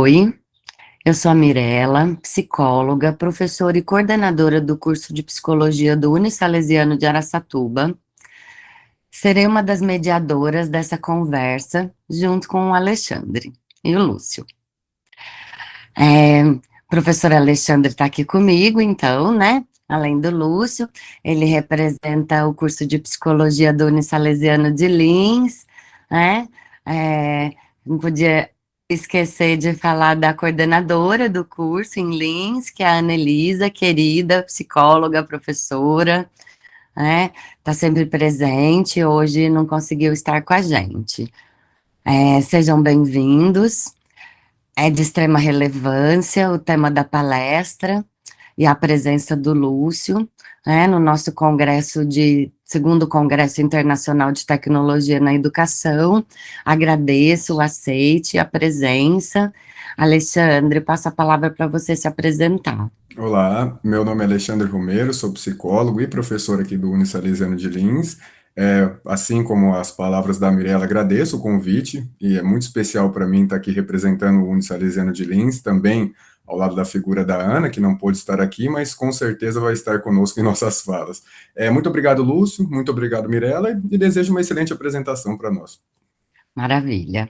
Oi, eu sou a Mirela, psicóloga, professora e coordenadora do curso de psicologia do Unisalesiano de Araçatuba. Serei uma das mediadoras dessa conversa, junto com o Alexandre e o Lúcio. O professor Alexandre está aqui comigo, então, né? Além do Lúcio, ele representa o curso de psicologia do Unisalesiano de Lins, né? Não podia esquecer de falar da coordenadora do curso em Lins, que é a Anelisa, querida psicóloga, professora, né? Está sempre presente, hoje não conseguiu estar com a gente. Sejam bem-vindos. É de extrema relevância o tema da palestra e a presença do Lúcio, né, no nosso segundo Congresso Internacional de Tecnologia na Educação. Agradeço o aceite, a presença. Alexandre, passo a palavra para você se apresentar. Olá, meu nome é Alexandre Romero, sou psicólogo e professor aqui do Unisalesiano de Lins. Assim como as palavras da Mirella, agradeço o convite e é muito especial para mim estar aqui representando o Unisalesiano de Lins, também ao lado da figura da Ana, que não pôde estar aqui, mas com certeza vai estar conosco em nossas falas. Muito obrigado, Lúcio, muito obrigado, Mirella, e desejo uma excelente apresentação para nós. Maravilha.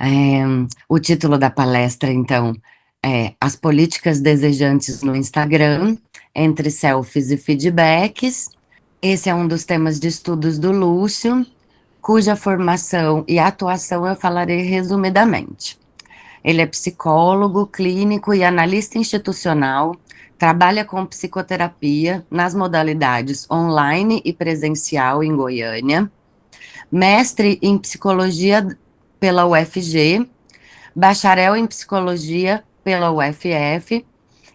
É, o título da palestra, então, é As Políticas Desejantes no Instagram, entre selfies e feedbacks. Esse é um dos temas de estudos do Lúcio, cuja formação e atuação eu falarei resumidamente. Ele é psicólogo, clínico e analista institucional, trabalha com psicoterapia nas modalidades online e presencial em Goiânia, mestre em psicologia pela UFG, bacharel em psicologia pela UFF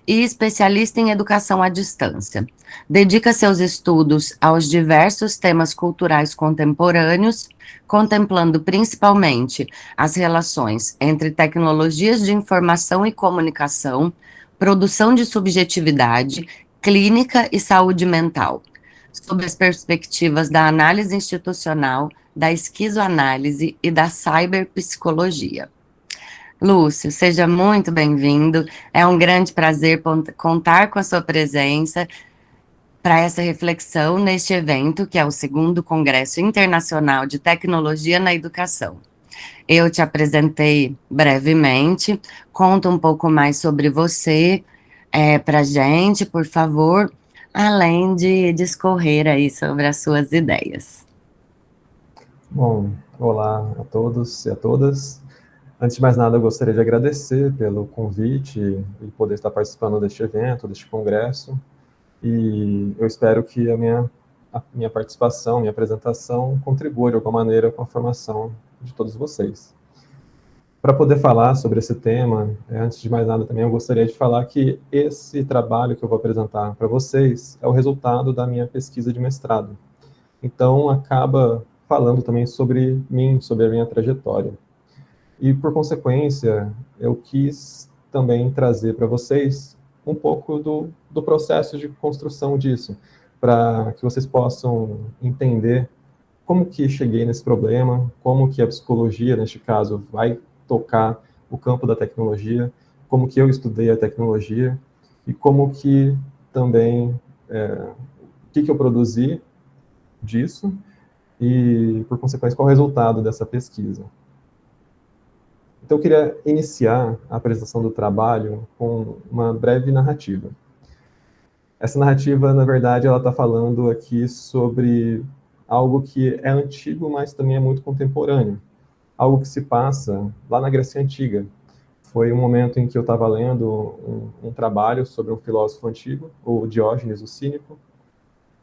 e especialista em educação à distância. Dedica seus estudos aos diversos temas culturais contemporâneos, contemplando principalmente as relações entre tecnologias de informação e comunicação, produção de subjetividade, clínica e saúde mental, sob as perspectivas da análise institucional, da esquizoanálise e da cyberpsicologia. Lúcio, seja muito bem-vindo. É um grande prazer contar com a sua presença para essa reflexão neste evento, que é o segundo Congresso Internacional de Tecnologia na Educação. Eu te apresentei brevemente, conta um pouco mais sobre você para a gente, por favor, além de discorrer aí sobre as suas ideias. Bom, olá a todos e a todas. Antes de mais nada, eu gostaria de agradecer pelo convite e poder estar participando deste evento, deste congresso. E eu espero que a minha participação, minha apresentação contribua de alguma maneira com a formação de todos vocês. Para poder falar sobre esse tema, antes de mais nada também eu gostaria de falar que esse trabalho que eu vou apresentar para vocês é o resultado da minha pesquisa de mestrado. Então, acaba falando também sobre mim, sobre a minha trajetória. E, por consequência, eu quis também trazer para vocês um pouco do processo de construção disso, para que vocês possam entender como que cheguei nesse problema, como que a psicologia, neste caso, vai tocar o campo da tecnologia, como que eu estudei a tecnologia e como que também, o que eu produzi disso e, por consequência, qual o resultado dessa pesquisa. Então, eu queria iniciar a apresentação do trabalho com uma breve narrativa. Essa narrativa, na verdade, ela está falando aqui sobre algo que é antigo, mas também é muito contemporâneo. Algo que se passa lá na Grécia Antiga. Foi um momento em que eu estava lendo um trabalho sobre um filósofo antigo, o Diógenes, o Cínico,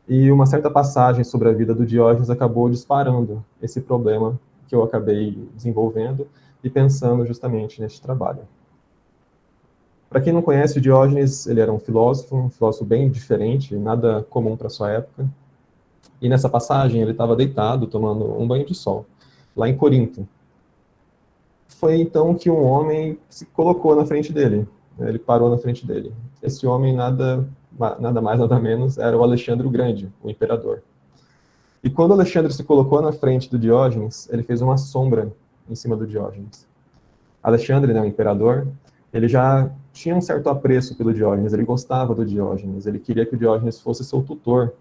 e uma certa passagem sobre a vida do Diógenes acabou disparando esse problema que eu acabei desenvolvendo e pensando justamente neste trabalho. Para quem não conhece, o Diógenes, ele era um filósofo bem diferente, nada comum para sua época. E nessa passagem ele estava deitado, tomando um banho de sol, lá em Corinto. Foi então que um homem se colocou na frente dele, ele parou na frente dele. Esse homem, nada mais, nada menos, era o Alexandre o Grande, o imperador. E quando Alexandre se colocou na frente do Diógenes, ele fez uma sombra em cima do Diógenes. Alexandre, né, o imperador, ele já tinha um certo apreço pelo Diógenes, ele gostava do Diógenes, ele queria que o Diógenes fosse seu tutor.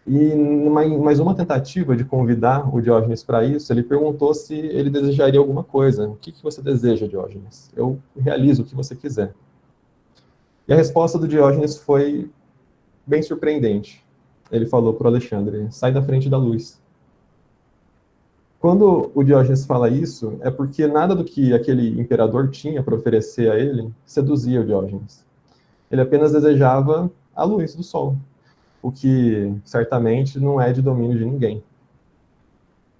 E mais uma tentativa de convidar o Diógenes para isso, ele perguntou se ele desejaria alguma coisa. O que você deseja, Diógenes? Eu realizo o que você quiser. E a resposta do Diógenes foi bem surpreendente. Ele falou para o Alexandre: sai da frente da luz. Quando o Diógenes fala isso, é porque nada do que aquele imperador tinha para oferecer a ele seduzia o Diógenes. Ele apenas desejava a luz do sol, o que certamente não é de domínio de ninguém.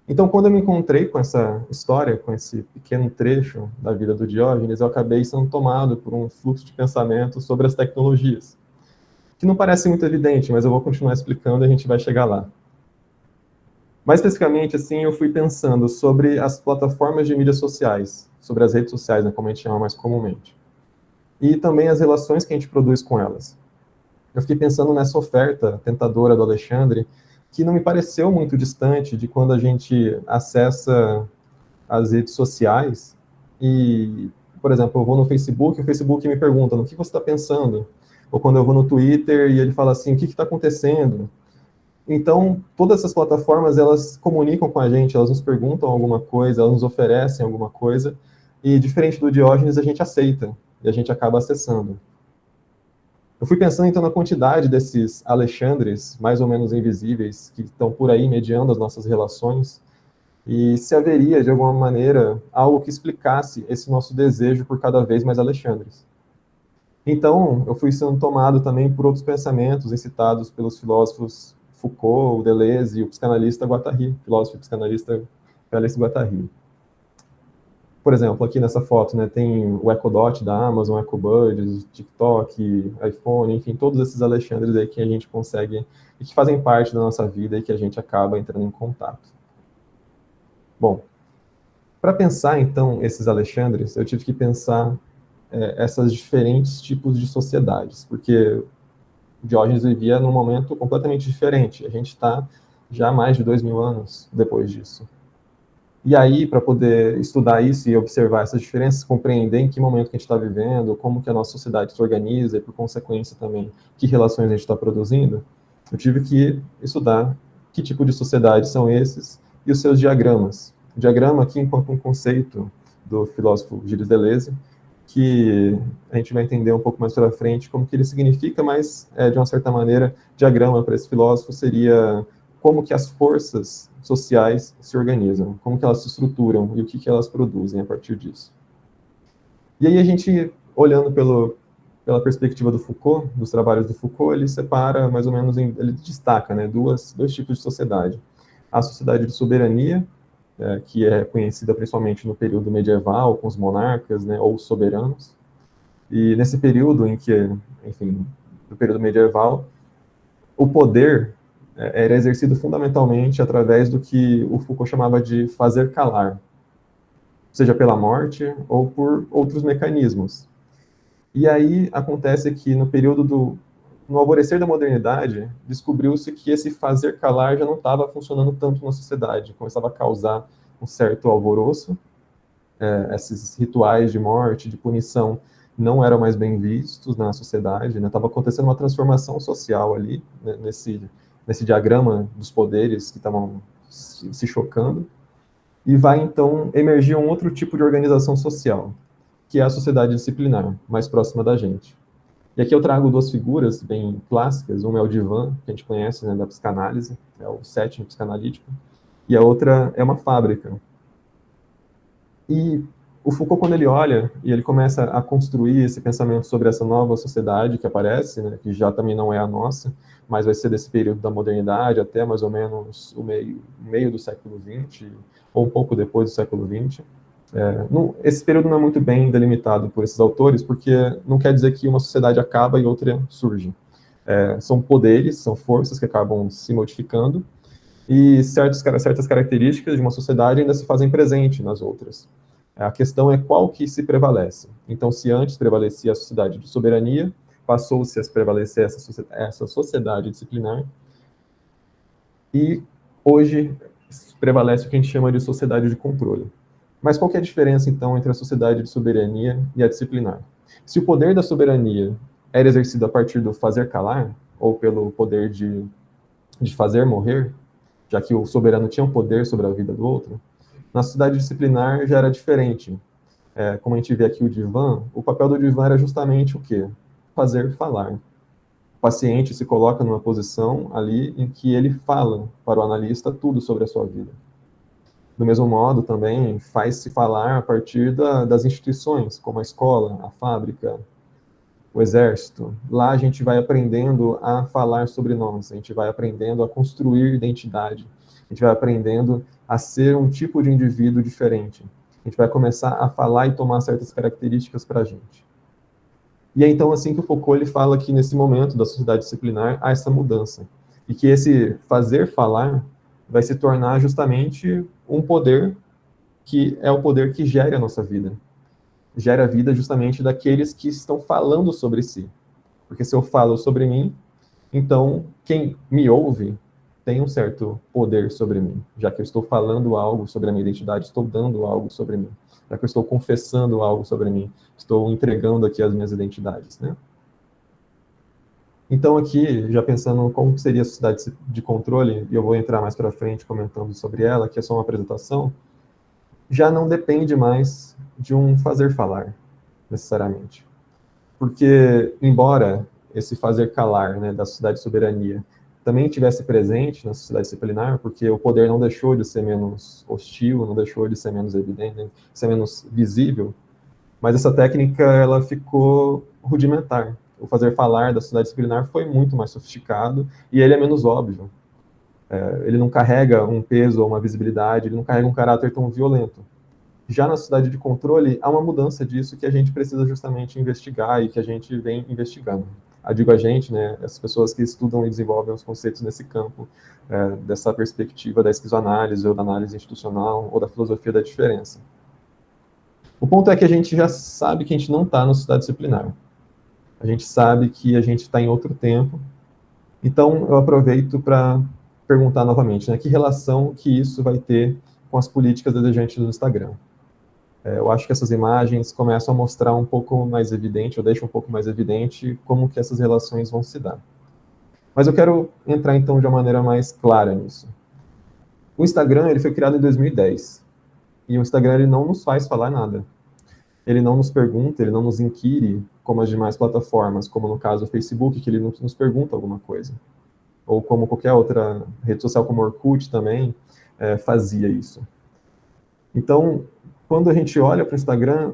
Então, quando eu me encontrei com essa história, com esse pequeno trecho da vida do Diógenes, eu acabei sendo tomado por um fluxo de pensamento sobre as tecnologias, que não parece muito evidente, mas eu vou continuar explicando e a gente vai chegar lá. Mais especificamente, assim, eu fui pensando sobre as plataformas de mídias sociais, sobre as redes sociais, né, como a gente chama mais comumente, e também as relações que a gente produz com elas. Eu fiquei pensando nessa oferta tentadora do Alexandre, que não me pareceu muito distante de quando a gente acessa as redes sociais e, por exemplo, eu vou no Facebook, o Facebook me pergunta: no que você está pensando? Ou quando eu vou no Twitter e ele fala assim: o que está acontecendo? Então, todas essas plataformas, elas comunicam com a gente, elas nos perguntam alguma coisa, elas nos oferecem alguma coisa, e diferente do Diógenes, a gente aceita, e a gente acaba acessando. Eu fui pensando, então, na quantidade desses Alexandres, mais ou menos invisíveis, que estão por aí mediando as nossas relações, e se haveria, de alguma maneira, algo que explicasse esse nosso desejo por cada vez mais Alexandres. Então, eu fui sendo tomado também por outros pensamentos incitados pelos filósofos Foucault, Deleuze e o psicanalista Guattari, filósofo e psicanalista Félix Guattari. Por exemplo, aqui nessa foto, né, tem o Echo Dot da Amazon, Echo Buds, TikTok, iPhone, enfim, todos esses Alexandres aí que a gente consegue e que fazem parte da nossa vida e que a gente acaba entrando em contato. Bom, para pensar, então, esses Alexandres, eu tive que pensar essas diferentes tipos de sociedades, porque Diógenes vivia num momento completamente diferente. A gente está já há mais de 2000 anos depois disso. E aí, para poder estudar isso e observar essas diferenças, compreender em que momento que a gente está vivendo, como que a nossa sociedade se organiza e, por consequência, também, que relações a gente está produzindo, eu tive que estudar que tipo de sociedade são esses e os seus diagramas. O diagrama aqui, enquanto um conceito do filósofo Gilles Deleuze, que a gente vai entender um pouco mais para frente como que ele significa, mas, de uma certa maneira, diagrama para esse filósofo seria como que as forças sociais se organizam, como que elas se estruturam e o que elas produzem a partir disso. E aí a gente, olhando pela perspectiva do Foucault, dos trabalhos do Foucault, ele separa mais ou menos, ele destaca, né, dois tipos de sociedade. A sociedade de soberania, que é conhecida principalmente no período medieval, com os monarcas, né, ou os soberanos. E nesse período em que, enfim, no período medieval, o poder era exercido fundamentalmente através do que o Foucault chamava de fazer calar, seja pela morte ou por outros mecanismos. E aí acontece que no alvorecer da modernidade, descobriu-se que esse fazer calar já não estava funcionando tanto na sociedade, começava a causar um certo alvoroço, esses rituais de morte, de punição, não eram mais bem vistos na sociedade, né? Estava acontecendo uma transformação social ali, né, nesse diagrama dos poderes que estavam se chocando, e vai então emergir um outro tipo de organização social, que é a sociedade disciplinar, mais próxima da gente. E aqui eu trago duas figuras bem clássicas, uma é o divã, que a gente conhece, né, da psicanálise, é o setting psicanalítico, e a outra é uma fábrica. E o Foucault, quando ele olha e ele começa a construir esse pensamento sobre essa nova sociedade que aparece, né, que já também não é a nossa, mas vai ser desse período da modernidade até mais ou menos o meio do século XX, ou um pouco depois do século XX. Esse período não é muito bem delimitado por esses autores, porque não quer dizer que uma sociedade acaba e outra surge. São poderes, são forças que acabam se modificando, e certas características de uma sociedade ainda se fazem presente nas outras. A questão é qual que se prevalece. Então, se antes prevalecia a sociedade de soberania, passou-se a prevalecer essa sociedade disciplinar, e hoje prevalece o que a gente chama de sociedade de controle. Mas qual que é a diferença, então, entre a sociedade de soberania e a disciplinar? Se o poder da soberania era exercido a partir do fazer calar, ou pelo poder de fazer morrer, já que o soberano tinha um poder sobre a vida do outro, na sociedade disciplinar já era diferente. Como a gente vê aqui o divã, o papel do divã era justamente o quê? Fazer falar. O paciente se coloca numa posição ali em que ele fala para o analista tudo sobre a sua vida. Do mesmo modo, também faz-se falar a partir das instituições, como a escola, a fábrica, o exército. Lá a gente vai aprendendo a falar sobre nós, a gente vai aprendendo a construir identidade, a gente vai aprendendo a ser um tipo de indivíduo diferente. A gente vai começar a falar e tomar certas características para a gente. E é então assim que o Foucault ele fala que nesse momento da sociedade disciplinar há essa mudança. E que esse fazer falar vai se tornar justamente um poder que é o poder que gera a nossa vida. Gera a vida justamente daqueles que estão falando sobre si. Porque se eu falo sobre mim, então quem me ouve tem um certo poder sobre mim, já que eu estou falando algo sobre a minha identidade, estou dando algo sobre mim, já que eu estou confessando algo sobre mim, estou entregando aqui as minhas identidades, né? Então aqui, já pensando como seria a sociedade de controle, e eu vou entrar mais para frente comentando sobre ela, que é só uma apresentação, já não depende mais de um fazer falar, necessariamente. Porque, embora esse fazer calar, né, da sociedade de soberania também tivesse presente na sociedade disciplinar, porque o poder não deixou de ser menos hostil, não deixou de ser menos evidente, né, de ser menos visível, mas essa técnica ela ficou rudimentar. O fazer falar da sociedade disciplinar foi muito mais sofisticado e ele é menos óbvio. Ele não carrega um peso ou uma visibilidade, ele não carrega um caráter tão violento. Já na sociedade de controle, há uma mudança disso que a gente precisa justamente investigar e que a gente vem investigando. Digo a gente, né, as pessoas que estudam e desenvolvem os conceitos nesse campo, dessa perspectiva da esquizoanálise ou da análise institucional ou da filosofia da diferença. O ponto é que a gente já sabe que a gente não está na sociedade disciplinar. A gente sabe que a gente está em outro tempo. Então, eu aproveito para perguntar novamente, né, que relação que isso vai ter com as políticas desejantes do Instagram. Eu acho que essas imagens começam a mostrar um pouco mais evidente, ou deixam um pouco mais evidente como que essas relações vão se dar. Mas eu quero entrar, então, de uma maneira mais clara nisso. O Instagram ele foi criado em 2010. E o Instagram ele não nos faz falar nada. Ele não nos pergunta, ele não nos inquire, como as demais plataformas, como no caso o Facebook, que ele nos pergunta alguma coisa. Ou como qualquer outra rede social, como o Orkut também, fazia isso. Então, quando a gente olha para o Instagram,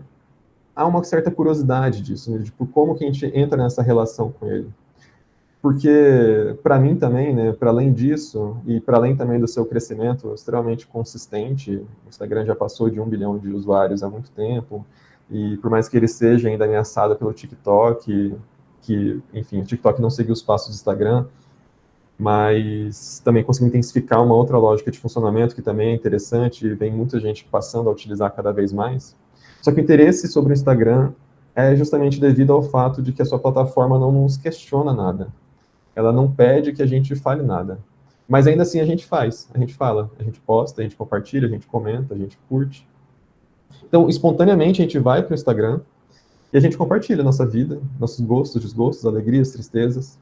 há uma certa curiosidade disso, né? Tipo, como que a gente entra nessa relação com ele. Porque, para mim também, né, para além disso, e para além também do seu crescimento extremamente consistente, o Instagram já passou de 1 bilhão de usuários há muito tempo, e por mais que ele seja ainda ameaçado pelo TikTok, que, enfim, o TikTok não seguiu os passos do Instagram, mas também conseguiu intensificar uma outra lógica de funcionamento que também é interessante, e vem muita gente passando a utilizar cada vez mais. Só que o interesse sobre o Instagram é justamente devido ao fato de que a sua plataforma não nos questiona nada. Ela não pede que a gente fale nada. Mas ainda assim a gente faz, a gente fala, a gente posta, a gente compartilha, a gente comenta, a gente curte. Então, espontaneamente a gente vai para o Instagram e a gente compartilha a nossa vida, nossos gostos, desgostos, alegrias, tristezas.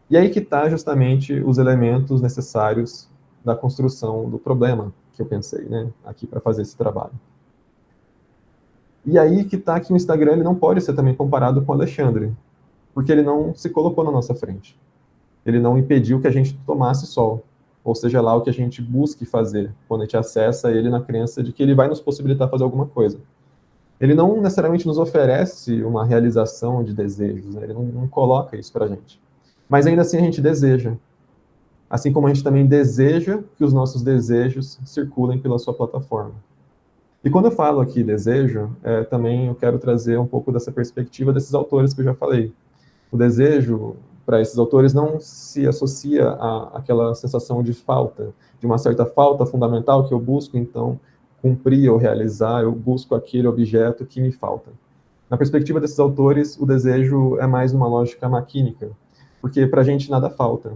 E aí que está justamente os elementos necessários da construção do problema que eu pensei, né, aqui para fazer esse trabalho. E aí que está que o Instagram ele não pode ser também comparado com o Alexandre, porque ele não se colocou na nossa frente. Ele não impediu que a gente tomasse sol, ou seja lá o que a gente busque fazer quando a gente acessa ele na crença de que ele vai nos possibilitar fazer alguma coisa. Ele não necessariamente nos oferece uma realização de desejos, né? Ele não coloca isso para a gente. Mas ainda assim a gente deseja. Assim como a gente também deseja que os nossos desejos circulem pela sua plataforma. E quando eu falo aqui desejo, também eu quero trazer um pouco dessa perspectiva desses autores que eu já falei. O desejo, para esses autores, não se associa àquela sensação de falta, de uma certa falta fundamental que eu busco, então, cumprir ou realizar, eu busco aquele objeto que me falta. Na perspectiva desses autores, o desejo é mais uma lógica maquínica, porque para a gente nada falta.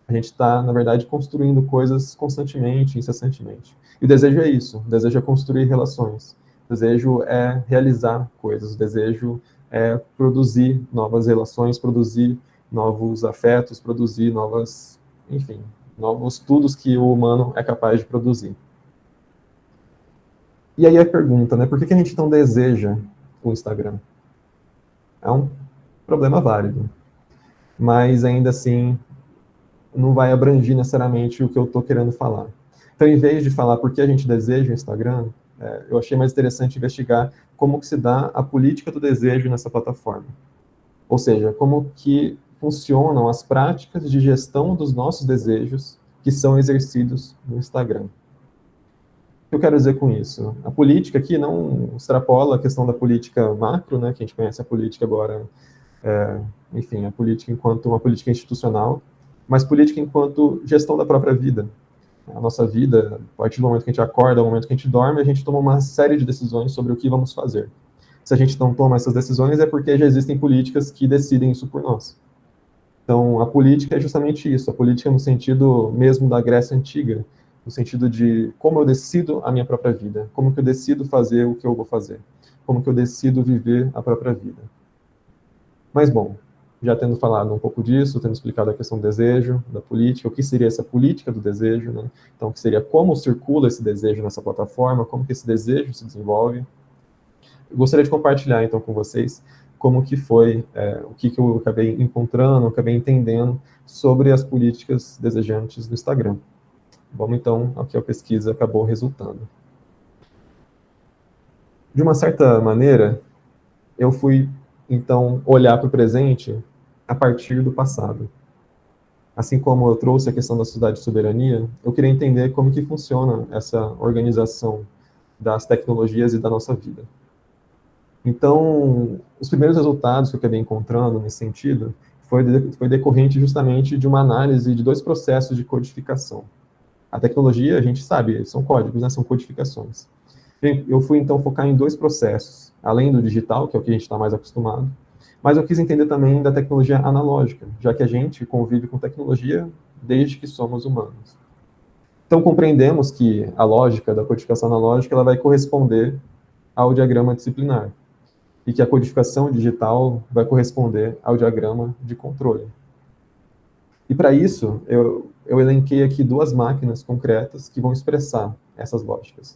A gente está, na verdade, construindo coisas constantemente, incessantemente. E o desejo é isso, o desejo é construir relações, o desejo é realizar coisas, o desejo é produzir novas relações, produzir novos afetos, produzir novas, enfim, novos tudos que o humano é capaz de produzir. E aí a pergunta, né, por que a gente não deseja o Instagram? É um problema válido, mas ainda assim não vai abranger necessariamente o que eu estou querendo falar. Então, em vez de falar por que a gente deseja o Instagram, eu achei mais interessante investigar como que se dá a política do desejo nessa plataforma. Ou seja, como que funcionam as práticas de gestão dos nossos desejos que são exercidos no Instagram. O que eu quero dizer com isso? A política aqui não extrapola a questão da política macro, né, que a gente conhece a política agora, enfim, a política enquanto uma política institucional, mas política enquanto gestão da própria vida. A nossa vida, a partir do momento que a gente acorda, ao momento que a gente dorme, a gente toma uma série de decisões sobre o que vamos fazer. Se a gente não toma essas decisões, é porque já existem políticas que decidem isso por nós. Então, a política é justamente isso, a política no sentido mesmo da Grécia Antiga, no sentido de como eu decido a minha própria vida, como que eu decido fazer o que eu vou fazer, como que eu decido viver a própria vida. Mas, bom, já tendo falado um pouco disso, tendo explicado a questão do desejo, da política, o que seria essa política do desejo, né? Então, o que seria como circula esse desejo nessa plataforma, como que esse desejo se desenvolve. Eu gostaria de compartilhar, então, com vocês como que foi, o que eu acabei encontrando, acabei entendendo sobre as políticas desejantes do Instagram. Vamos, então, ao que a pesquisa acabou resultando. De uma certa maneira, eu fui, então, olhar para o presente a partir do passado. Assim como eu trouxe a questão da sociedade de soberania, eu queria entender como que funciona essa organização das tecnologias e da nossa vida. Então, os primeiros resultados que eu acabei encontrando nesse sentido foi decorrente justamente de uma análise de dois processos de codificação. A tecnologia, a gente sabe, são códigos, né, são codificações. Eu fui, então, focar em dois processos, além do digital, que é o que a gente está mais acostumado, mas eu quis entender também da tecnologia analógica, já que a gente convive com tecnologia desde que somos humanos. Então, compreendemos que a lógica da codificação analógica ela vai corresponder ao diagrama disciplinar, e que a codificação digital vai corresponder ao diagrama de controle. E para isso, eu elenquei aqui duas máquinas concretas que vão expressar essas lógicas,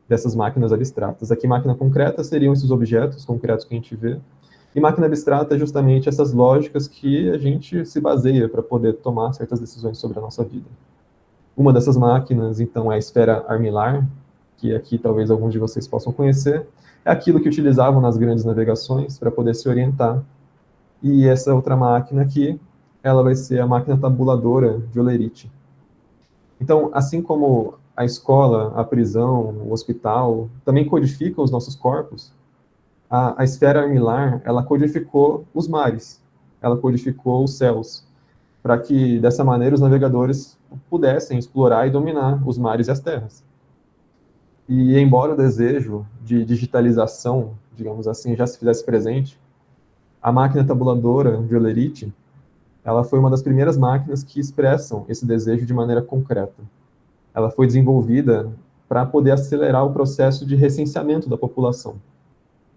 dessas máquinas abstratas. Aqui, máquina concreta seriam esses objetos concretos que a gente vê, e máquina abstrata é justamente essas lógicas que a gente se baseia para poder tomar certas decisões sobre a nossa vida. Uma dessas máquinas, então, é a esfera armilar, que aqui talvez alguns de vocês possam conhecer, é aquilo que utilizavam nas grandes navegações para poder se orientar. E essa outra máquina aqui, ela vai ser a máquina tabuladora de Olerite. Então, assim como a escola, a prisão, o hospital também codificam os nossos corpos, a esfera armilar, ela codificou os mares, ela codificou os céus, para que, dessa maneira, os navegadores pudessem explorar e dominar os mares e as terras. E, embora o desejo de digitalização, digamos assim, já se fizesse presente, a máquina tabuladora de Olerite, ela foi uma das primeiras máquinas que expressam esse desejo de maneira concreta. Ela foi desenvolvida para poder acelerar o processo de recenseamento da população.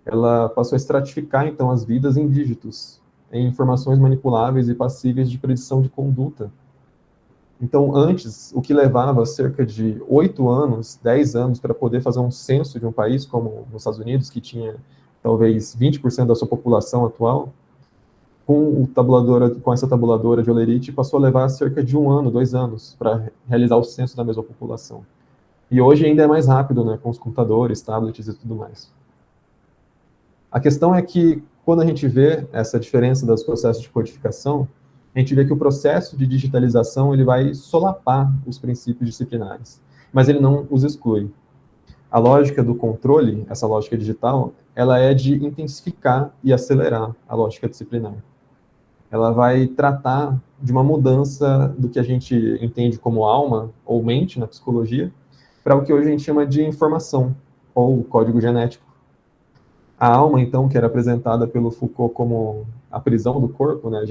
Ela passou a estratificar, então, as vidas em dígitos, em informações manipuláveis e passíveis de predição de conduta. Então, antes, o que levava cerca de 8 anos, 10 anos, para poder fazer um censo de um país, como nos Estados Unidos, que tinha talvez 20% da sua população atual, com essa tabuladora de Olerite, passou a levar cerca de 1 ano, 2 anos, para realizar o censo da mesma população. E hoje ainda é mais rápido, né, com os computadores, tablets e tudo mais. A questão é que, quando a gente vê essa diferença dos processos de codificação, a gente vê que o processo de digitalização ele vai solapar os princípios disciplinares, mas ele não os exclui. A lógica do controle, essa lógica digital, ela é de intensificar e acelerar a lógica disciplinar. Ela vai tratar de uma mudança do que a gente entende como alma ou mente na psicologia, para o que hoje a gente chama de informação, ou código genético. A alma, então, que era apresentada pelo Foucault como a prisão do corpo, né?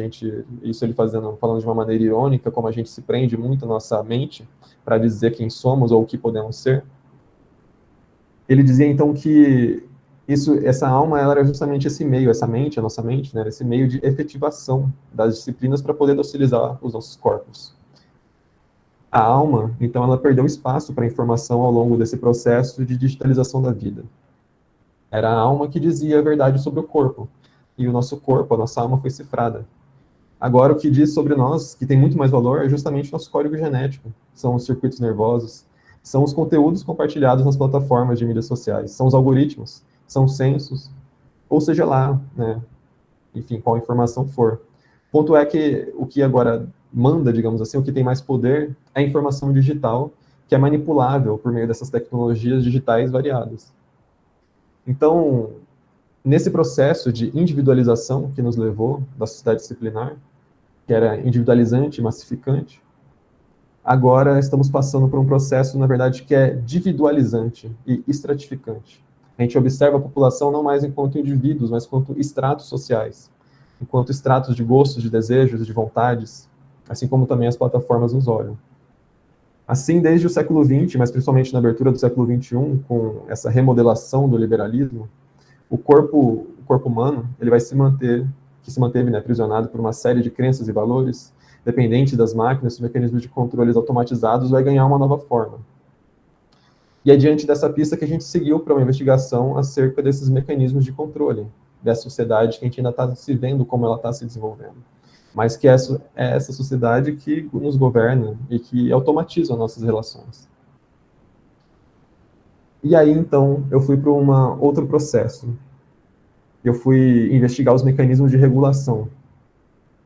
Isso ele falando de uma maneira irônica, como a gente se prende muito à nossa mente para dizer quem somos ou o que podemos ser. Ele dizia então que essa alma, ela era justamente esse meio, essa mente, a nossa mente, né? Esse meio de efetivação das disciplinas para poder docilizar os nossos corpos. A alma, então, ela perdeu espaço para a informação ao longo desse processo de digitalização da vida. Era a alma que dizia a verdade sobre o corpo, e o nosso corpo, a nossa alma, foi cifrada. Agora, o que diz sobre nós, que tem muito mais valor, é justamente o nosso código genético. São os circuitos nervosos, são os conteúdos compartilhados nas plataformas de mídias sociais, são os algoritmos, são os censos, ou seja lá, né, enfim, qual informação for. O ponto é que o que agora manda, digamos assim, o que tem mais poder é a informação digital, que é manipulável por meio dessas tecnologias digitais variadas. Então, nesse processo de individualização que nos levou da sociedade disciplinar, que era individualizante e massificante, agora estamos passando por um processo, na verdade, que é individualizante e estratificante. A gente observa a população não mais enquanto indivíduos, mas enquanto estratos sociais, enquanto estratos de gostos, de desejos, de vontades, assim como também as plataformas nos olham. Assim, desde o século XX, mas principalmente na abertura do século XXI, com essa remodelação do liberalismo, o corpo humano, ele vai se manteve, né, aprisionado por uma série de crenças e valores, dependente das máquinas, dos mecanismos de controles automatizados, vai ganhar uma nova forma. E é diante dessa pista que a gente seguiu para uma investigação acerca desses mecanismos de controle, dessa sociedade que a gente ainda está se vendo como ela está se desenvolvendo. Mas que é essa sociedade que nos governa e que automatiza as nossas relações. E aí, então, eu fui para outro processo. Eu fui investigar os mecanismos de regulação.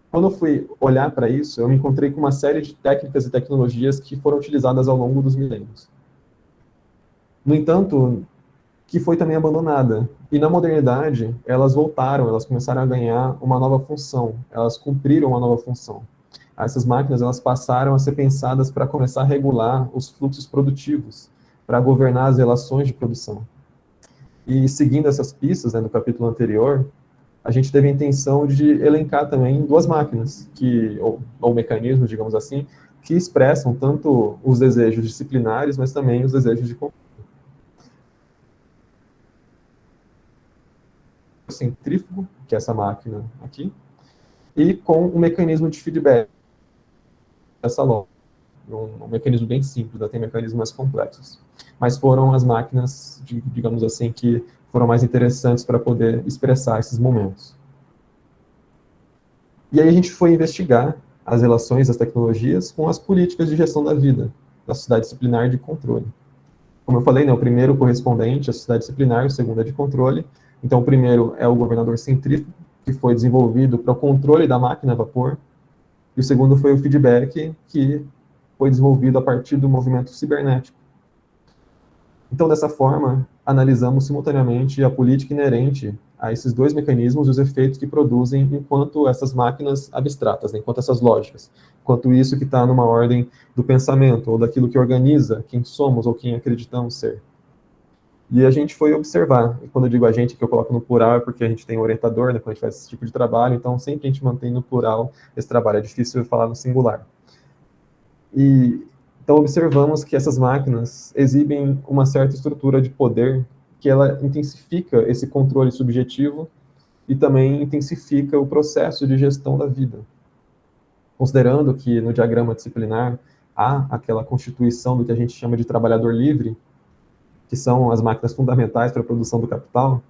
Quando eu fui olhar para isso, eu me encontrei com uma série de técnicas e tecnologias que foram utilizadas ao longo dos milênios. No entanto, que foi também abandonada. E na modernidade, elas voltaram, elas começaram a ganhar uma nova função, elas cumpriram uma nova função. Essas máquinas, elas passaram a ser pensadas para começar a regular os fluxos produtivos, para governar as relações de produção. E seguindo essas pistas, né, no capítulo anterior, a gente teve a intenção de elencar também duas máquinas, ou mecanismos, digamos assim, que expressam tanto os desejos disciplinares, mas também os desejos de controle. Centrífugo, que é essa máquina aqui, e com um mecanismo de feedback, essa lógica. Um mecanismo bem simples, tem mecanismos mais complexos. Mas foram as máquinas, digamos assim, que foram mais interessantes para poder expressar esses momentos. E aí a gente foi investigar as relações das tecnologias com as políticas de gestão da vida, da sociedade disciplinar e de controle. Como eu falei, né, o primeiro correspondente à sociedade disciplinar, o segundo é de controle. Então, o primeiro é o governador centrífugo, que foi desenvolvido para o controle da máquina a vapor, e o segundo foi o feedback, que foi desenvolvido a partir do movimento cibernético. Então, dessa forma, analisamos simultaneamente a política inerente a esses dois mecanismos e os efeitos que produzem enquanto essas máquinas abstratas, né, enquanto essas lógicas, enquanto isso que está numa ordem do pensamento, ou daquilo que organiza quem somos ou quem acreditamos ser. E a gente foi observar, e quando eu digo a gente, que eu coloco no plural, é porque a gente tem um orientador, né, quando a gente faz esse tipo de trabalho, então sempre a gente mantém no plural esse trabalho, é difícil falar no singular. E então observamos que essas máquinas exibem uma certa estrutura de poder que ela intensifica esse controle subjetivo e também intensifica o processo de gestão da vida. Considerando que no diagrama disciplinar há aquela constituição do que a gente chama de trabalhador livre, que são as máquinas fundamentais para a produção do capital,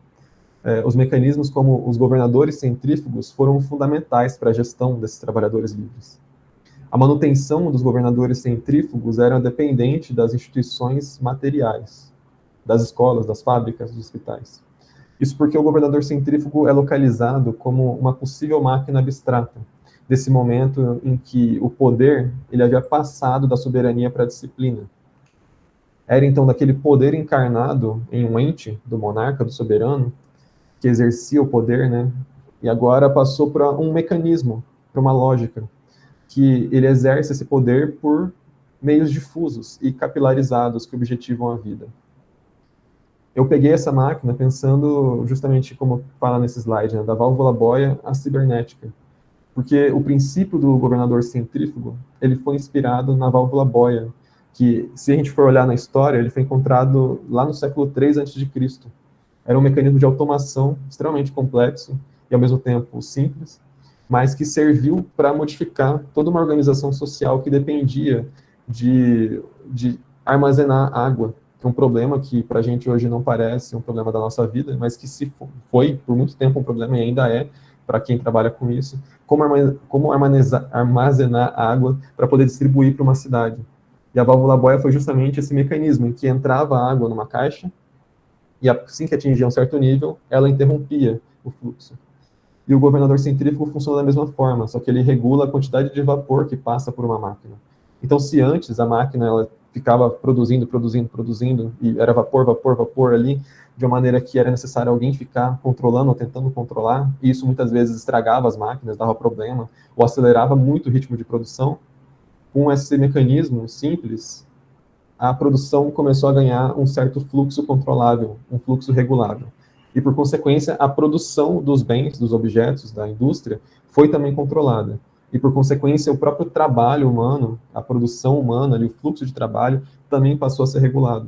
os mecanismos como os governadores centrífugos foram fundamentais para a gestão desses trabalhadores livres. A manutenção dos governadores centrífugos era dependente das instituições materiais, das escolas, das fábricas, dos hospitais. Isso porque o governador centrífugo é localizado como uma possível máquina abstrata, desse momento em que o poder ele havia passado da soberania para a disciplina. Era então daquele poder encarnado em um ente do monarca, do soberano, que exercia o poder, né? E agora passou para um mecanismo, para uma lógica, que ele exerce esse poder por meios difusos e capilarizados que objetivam a vida. Eu peguei essa máquina pensando justamente como fala nesse slide, né, da válvula Boia à cibernética, porque o princípio do governador centrífugo, ele foi inspirado na válvula Boia, que, se a gente for olhar na história, ele foi encontrado lá no século III a.C. Era um mecanismo de automação extremamente complexo e, ao mesmo tempo, simples, mas que serviu para modificar toda uma organização social que dependia de armazenar água, que é um problema que, para a gente hoje, não parece um problema da nossa vida, mas que se foi, por muito tempo, um problema e ainda é, para quem trabalha com isso, como armazenar água para poder distribuir para uma cidade. E a válvula Boia foi justamente esse mecanismo em que entrava água numa caixa e assim que atingia um certo nível, ela interrompia o fluxo. E o governador centrífugo funciona da mesma forma, só que ele regula a quantidade de vapor que passa por uma máquina. Então, se antes a máquina ela ficava produzindo, e era vapor, vapor, vapor ali, de uma maneira que era necessário alguém ficar controlando ou tentando controlar, e isso muitas vezes estragava as máquinas, dava problema, ou acelerava muito o ritmo de produção, com esse mecanismo simples, a produção começou a ganhar um certo fluxo controlável, um fluxo regulável. E, por consequência, a produção dos bens, dos objetos, da indústria, foi também controlada. E, por consequência, o próprio trabalho humano, a produção humana, ali, o fluxo de trabalho, também passou a ser regulado.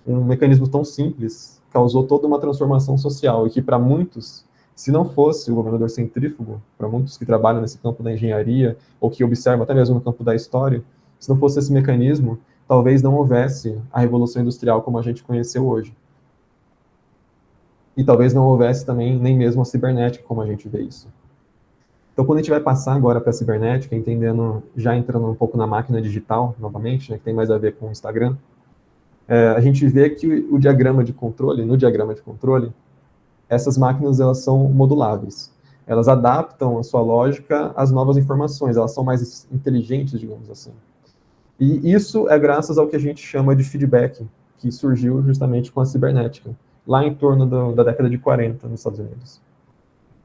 Um mecanismo tão simples causou toda uma transformação social, e que, para muitos, se não fosse o governador centrífugo, para muitos que trabalham nesse campo da engenharia, ou que observam até mesmo no campo da história, se não fosse esse mecanismo, talvez não houvesse a Revolução Industrial como a gente conheceu hoje. E talvez não houvesse também nem mesmo a cibernética como a gente vê isso. Então, quando a gente vai passar agora para a cibernética, entendendo, já entrando um pouco na máquina digital, novamente, né, que tem mais a ver com o Instagram, a gente vê que no diagrama de controle, essas máquinas elas são moduláveis. Elas adaptam a sua lógica às novas informações, elas são mais inteligentes, digamos assim. E isso é graças ao que a gente chama de feedback, que surgiu justamente com a cibernética, lá em torno da década de 40, nos Estados Unidos.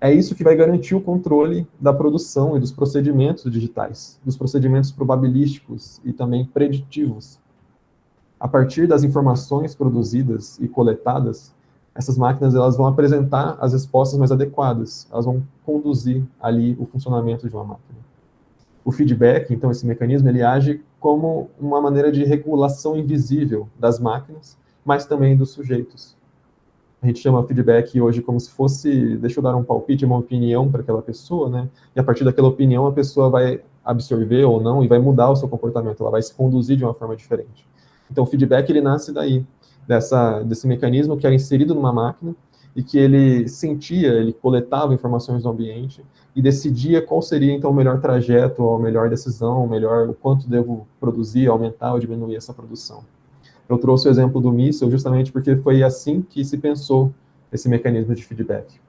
É isso que vai garantir o controle da produção e dos procedimentos digitais, dos procedimentos probabilísticos e também preditivos. A partir das informações produzidas e coletadas, essas máquinas elas vão apresentar as respostas mais adequadas, elas vão conduzir ali o funcionamento de uma máquina. O feedback, então, esse mecanismo, ele age como uma maneira de regulação invisível das máquinas, mas também dos sujeitos. A gente chama feedback hoje como se fosse, deixa eu dar um palpite, uma opinião para aquela pessoa, né? E a partir daquela opinião, a pessoa vai absorver ou não e vai mudar o seu comportamento, ela vai se conduzir de uma forma diferente. Então, o feedback, ele nasce daí, desse mecanismo que era inserido numa máquina e que ele sentia, ele coletava informações do ambiente e decidia qual seria, então, o melhor trajeto, ou a melhor decisão, o quanto devo produzir, aumentar ou diminuir essa produção. Eu trouxe o exemplo do míssil justamente porque foi assim que se pensou esse mecanismo de feedback.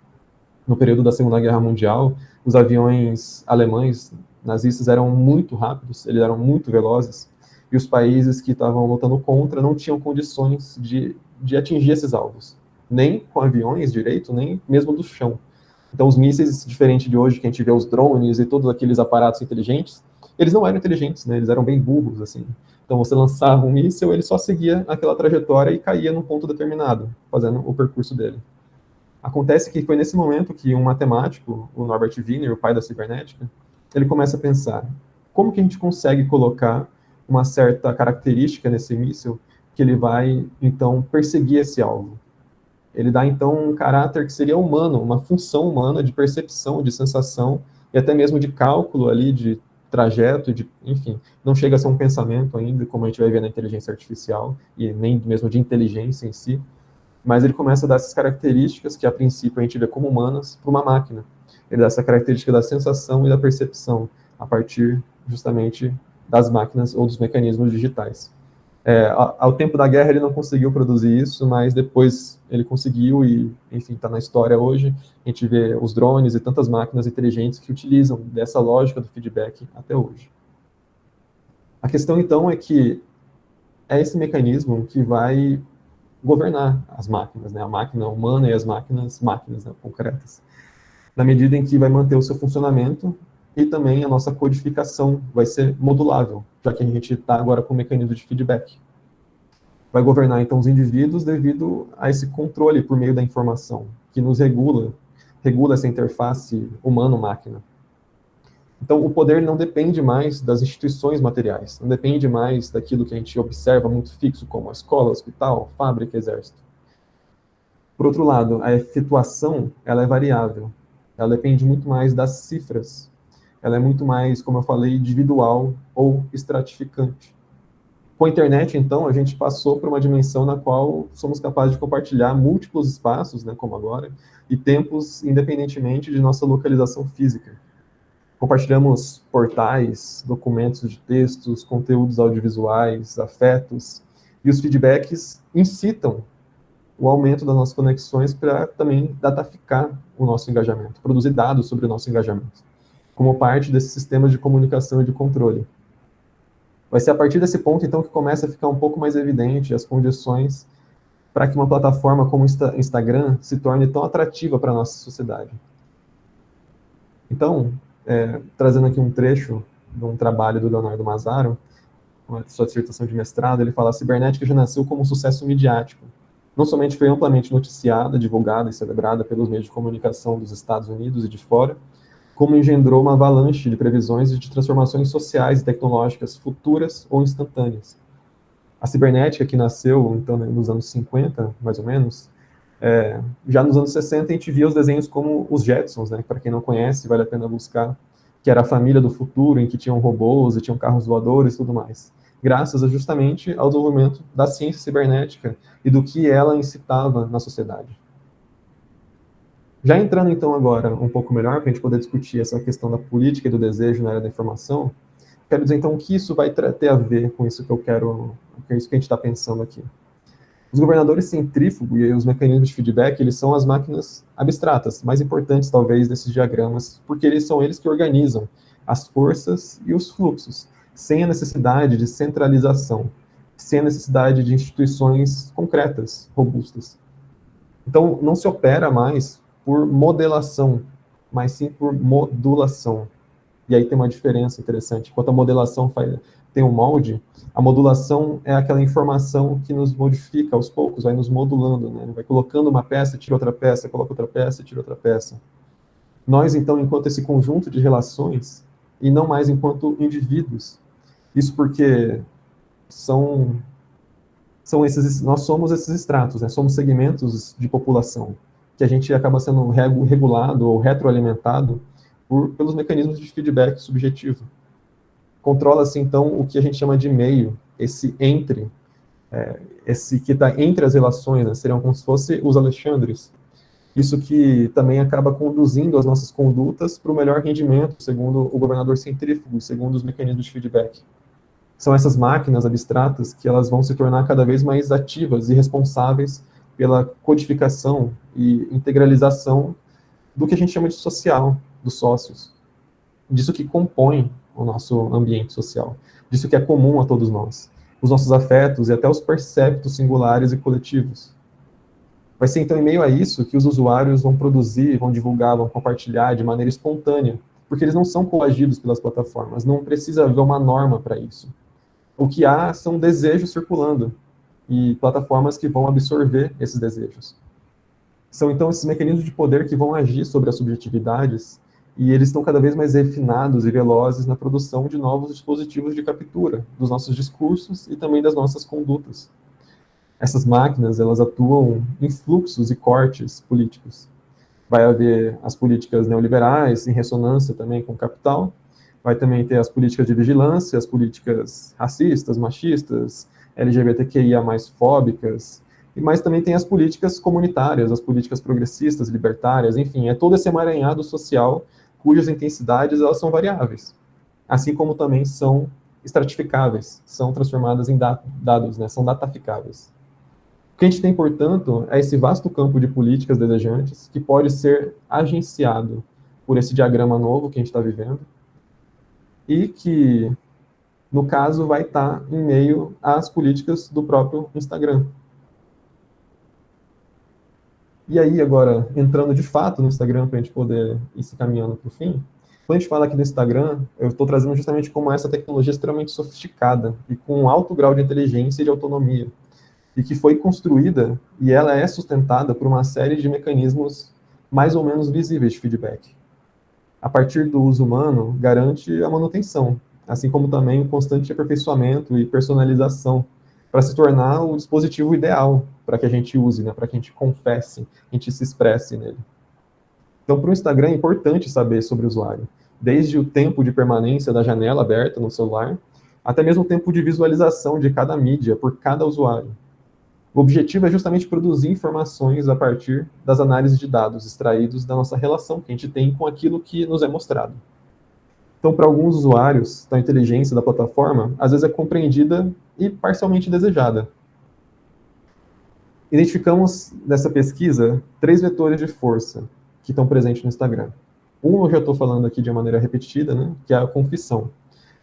No período da Segunda Guerra Mundial, os aviões alemães nazistas eram muito rápidos, eles eram muito velozes, e os países que estavam lutando contra não tinham condições de atingir esses alvos, nem com aviões direito, nem mesmo do chão. Então, os mísseis, diferente de hoje, que a gente vê os drones e todos aqueles aparatos inteligentes, eles não eram inteligentes, né? Eles eram bem burros, assim. Então, você lançava um míssil, ele só seguia aquela trajetória e caía num ponto determinado, fazendo o percurso dele. Acontece que foi nesse momento que um matemático, o Norbert Wiener, o pai da cibernética, ele começa a pensar, como que a gente consegue colocar uma certa característica nesse míssil que ele vai, então, perseguir esse alvo? Ele dá, então, um caráter que seria humano, uma função humana de percepção, de sensação, e até mesmo de cálculo ali, de trajeto, enfim, não chega a ser um pensamento ainda, como a gente vai ver na inteligência artificial, e nem mesmo de inteligência em si, mas ele começa a dar essas características, que a princípio a gente vê como humanas, para uma máquina. Ele dá essa característica da sensação e da percepção, a partir, justamente, das máquinas ou dos mecanismos digitais. Ao tempo da guerra ele não conseguiu produzir isso, mas depois ele conseguiu e, enfim, está na história hoje. A gente vê os drones e tantas máquinas inteligentes que utilizam dessa lógica do feedback até hoje. A questão, então, é que é esse mecanismo que vai governar as máquinas, né? A máquina humana e as máquinas, né, concretas, na medida em que vai manter o seu funcionamento e também a nossa codificação vai ser modulável, já que a gente está agora com o mecanismo de feedback. vai governar, então, os indivíduos devido a esse controle por meio da informação, que nos regula essa interface humano-máquina. Então, o poder não depende mais das instituições materiais, não depende mais daquilo que a gente observa muito fixo, como a escola, hospital, fábrica, exército. Por outro lado, a efetuação, ela é variável, ela depende muito mais das cifras, ela é muito mais, como eu falei, individual ou estratificante. Com a internet, então, a gente passou para uma dimensão na qual somos capazes de compartilhar múltiplos espaços, né, como agora, e tempos independentemente de nossa localização física. Compartilhamos portais, documentos de textos, conteúdos audiovisuais, afetos, e os feedbacks incitam o aumento das nossas conexões para também dataficar o nosso engajamento, produzir dados sobre o nosso engajamento, como parte desses sistemas de comunicação e de controle. Vai ser a partir desse ponto, então, que começa a ficar um pouco mais evidente as condições para que uma plataforma como o Instagram se torne tão atrativa para a nossa sociedade. Então, trazendo aqui um trecho de um trabalho do Leonardo Mazzaro, com sua dissertação de mestrado, ele fala: a cibernética já nasceu como um sucesso midiático. Não somente foi amplamente noticiada, divulgada e celebrada pelos meios de comunicação dos Estados Unidos e de fora, como engendrou uma avalanche de previsões e de transformações sociais e tecnológicas futuras ou instantâneas. A cibernética, que nasceu então nos anos 50, mais ou menos, já nos anos 60 a gente via os desenhos como os Jetsons, né? Para quem não conhece, vale a pena buscar, que era a família do futuro, em que tinham robôs e tinham carros voadores e tudo mais, graças justamente ao desenvolvimento da ciência cibernética e do que ela incitava na sociedade. Já entrando, então, agora um pouco melhor, para a gente poder discutir essa questão da política e do desejo na área da informação, quero dizer, então, o que isso vai ter a ver com isso que eu quero, com isso que a gente está pensando aqui. Os governadores centrífugos e os mecanismos de feedback, eles são as máquinas abstratas, mais importantes, talvez, desses diagramas, porque são eles que organizam as forças e os fluxos, sem a necessidade de centralização, sem a necessidade de instituições concretas, robustas. Então, não se opera mais por modelação, mas sim por modulação. E aí tem uma diferença interessante. Enquanto a modelação tem um molde, a modulação é aquela informação que nos modifica aos poucos, vai nos modulando, né? Vai colocando uma peça, tira outra peça, coloca outra peça, tira outra peça. Nós, então, enquanto esse conjunto de relações, e não mais enquanto indivíduos. Isso porque nós somos esses estratos, né? Somos segmentos de população, que a gente acaba sendo regulado ou retroalimentado pelos mecanismos de feedback subjetivo. Controla-se, então, o que a gente chama de meio, esse que está entre as relações, né? Seriam como se fossem os Alexandres. Isso que também acaba conduzindo as nossas condutas para o melhor rendimento, segundo o governador centrífugo, segundo os mecanismos de feedback. São essas máquinas abstratas que elas vão se tornar cada vez mais ativas e responsáveis pela codificação e integralização do que a gente chama de social, dos sócios, disso que compõe o nosso ambiente social, disso que é comum a todos nós, os nossos afetos e até os perceptos singulares e coletivos. Vai ser então em meio a isso que os usuários vão produzir, vão divulgar, vão compartilhar de maneira espontânea, porque eles não são coagidos pelas plataformas, não precisa haver uma norma para isso. O que há são desejos circulando e plataformas que vão absorver esses desejos. São então esses mecanismos de poder que vão agir sobre as subjetividades e eles estão cada vez mais refinados e velozes na produção de novos dispositivos de captura dos nossos discursos e também das nossas condutas. Essas máquinas, elas atuam em fluxos e cortes políticos. Vai haver as políticas neoliberais, em ressonância também com o capital, vai também ter as políticas de vigilância, as políticas racistas, machistas, LGBTQIA+, fóbicas, mas também tem as políticas comunitárias, as políticas progressistas, libertárias, enfim, é todo esse emaranhado social cujas intensidades elas são variáveis, assim como também são estratificáveis, são transformadas em dados, né, são dataficáveis. O que a gente tem, portanto, é esse vasto campo de políticas desejantes que pode ser agenciado por esse diagrama novo que a gente está vivendo e que, no caso, vai estar em meio às políticas do próprio Instagram. E aí, agora, entrando de fato no Instagram para a gente poder ir se caminhando para o fim, quando a gente fala aqui do Instagram, eu estou trazendo justamente como essa tecnologia extremamente sofisticada e com um alto grau de inteligência e de autonomia. e que foi construída e ela é sustentada por uma série de mecanismos mais ou menos visíveis de feedback. A partir do uso humano, garante a manutenção, assim como também o constante aperfeiçoamento e personalização, para se tornar o dispositivo ideal para que a gente use, né, para que a gente confesse, a gente se expresse nele. Então, para o Instagram é importante saber sobre o usuário, desde o tempo de permanência da janela aberta no celular, até mesmo o tempo de visualização de cada mídia por cada usuário. O objetivo é justamente produzir informações a partir das análises de dados extraídos da nossa relação que a gente tem com aquilo que nos é mostrado. Então, para alguns usuários, a inteligência da plataforma às vezes é compreendida e parcialmente desejada. Identificamos nessa pesquisa 3 vetores de força que estão presentes no Instagram. Um eu já estou falando aqui de uma maneira repetida, né, que é a confissão.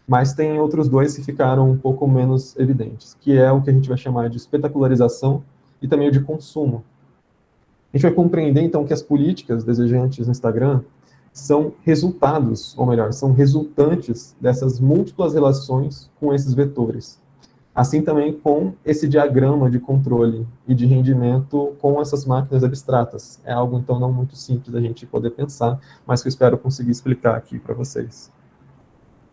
Mas tem outros 2 que ficaram um pouco menos evidentes, que é o que a gente vai chamar de espetacularização e também o de consumo. A gente vai compreender, então, que as políticas desejantes no Instagram são resultados, ou melhor, são resultantes dessas múltiplas relações com esses vetores. Assim também com esse diagrama de controle e de rendimento com essas máquinas abstratas. É algo, então, não muito simples da gente poder pensar, mas que eu espero conseguir explicar aqui para vocês.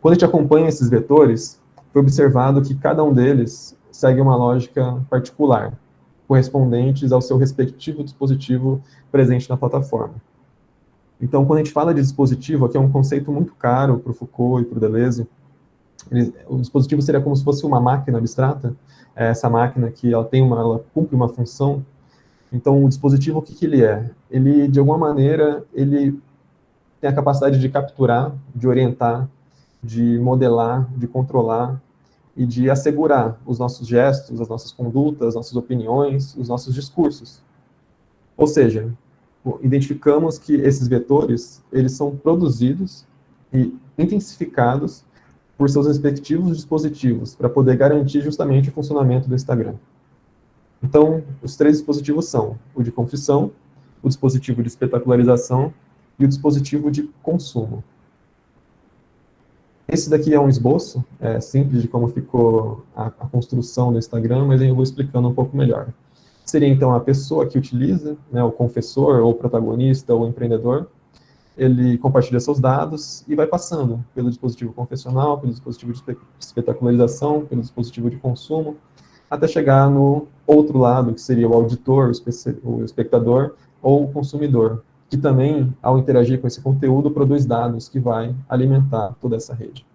Quando a gente acompanha esses vetores, foi observado que cada um deles segue uma lógica particular, correspondentes ao seu respectivo dispositivo presente na plataforma. Então, quando a gente fala de dispositivo, aqui é um conceito muito caro para o Foucault e para o Deleuze. O dispositivo seria como se fosse uma máquina abstrata, essa máquina que ela cumpre uma função. Então, o dispositivo, o que ele é? Ele, de alguma maneira, ele tem a capacidade de capturar, de orientar, de modelar, de controlar e de assegurar os nossos gestos, as nossas condutas, as nossas opiniões, os nossos discursos. Ou seja, identificamos que esses vetores, eles são produzidos e intensificados por seus respectivos dispositivos, para poder garantir justamente o funcionamento do Instagram. Então, os 3 dispositivos são o de confissão, o dispositivo de espetacularização e o dispositivo de consumo. Esse daqui é um esboço simples de como ficou a construção do Instagram, mas eu vou explicando um pouco melhor. Seria, então, a pessoa que utiliza, né, o confessor, ou o protagonista, ou o empreendedor, ele compartilha seus dados e vai passando pelo dispositivo confessional, pelo dispositivo de espetacularização, pelo dispositivo de consumo, até chegar no outro lado, que seria o auditor, o espectador, ou o consumidor, que também, ao interagir com esse conteúdo, produz dados que vai alimentar toda essa rede.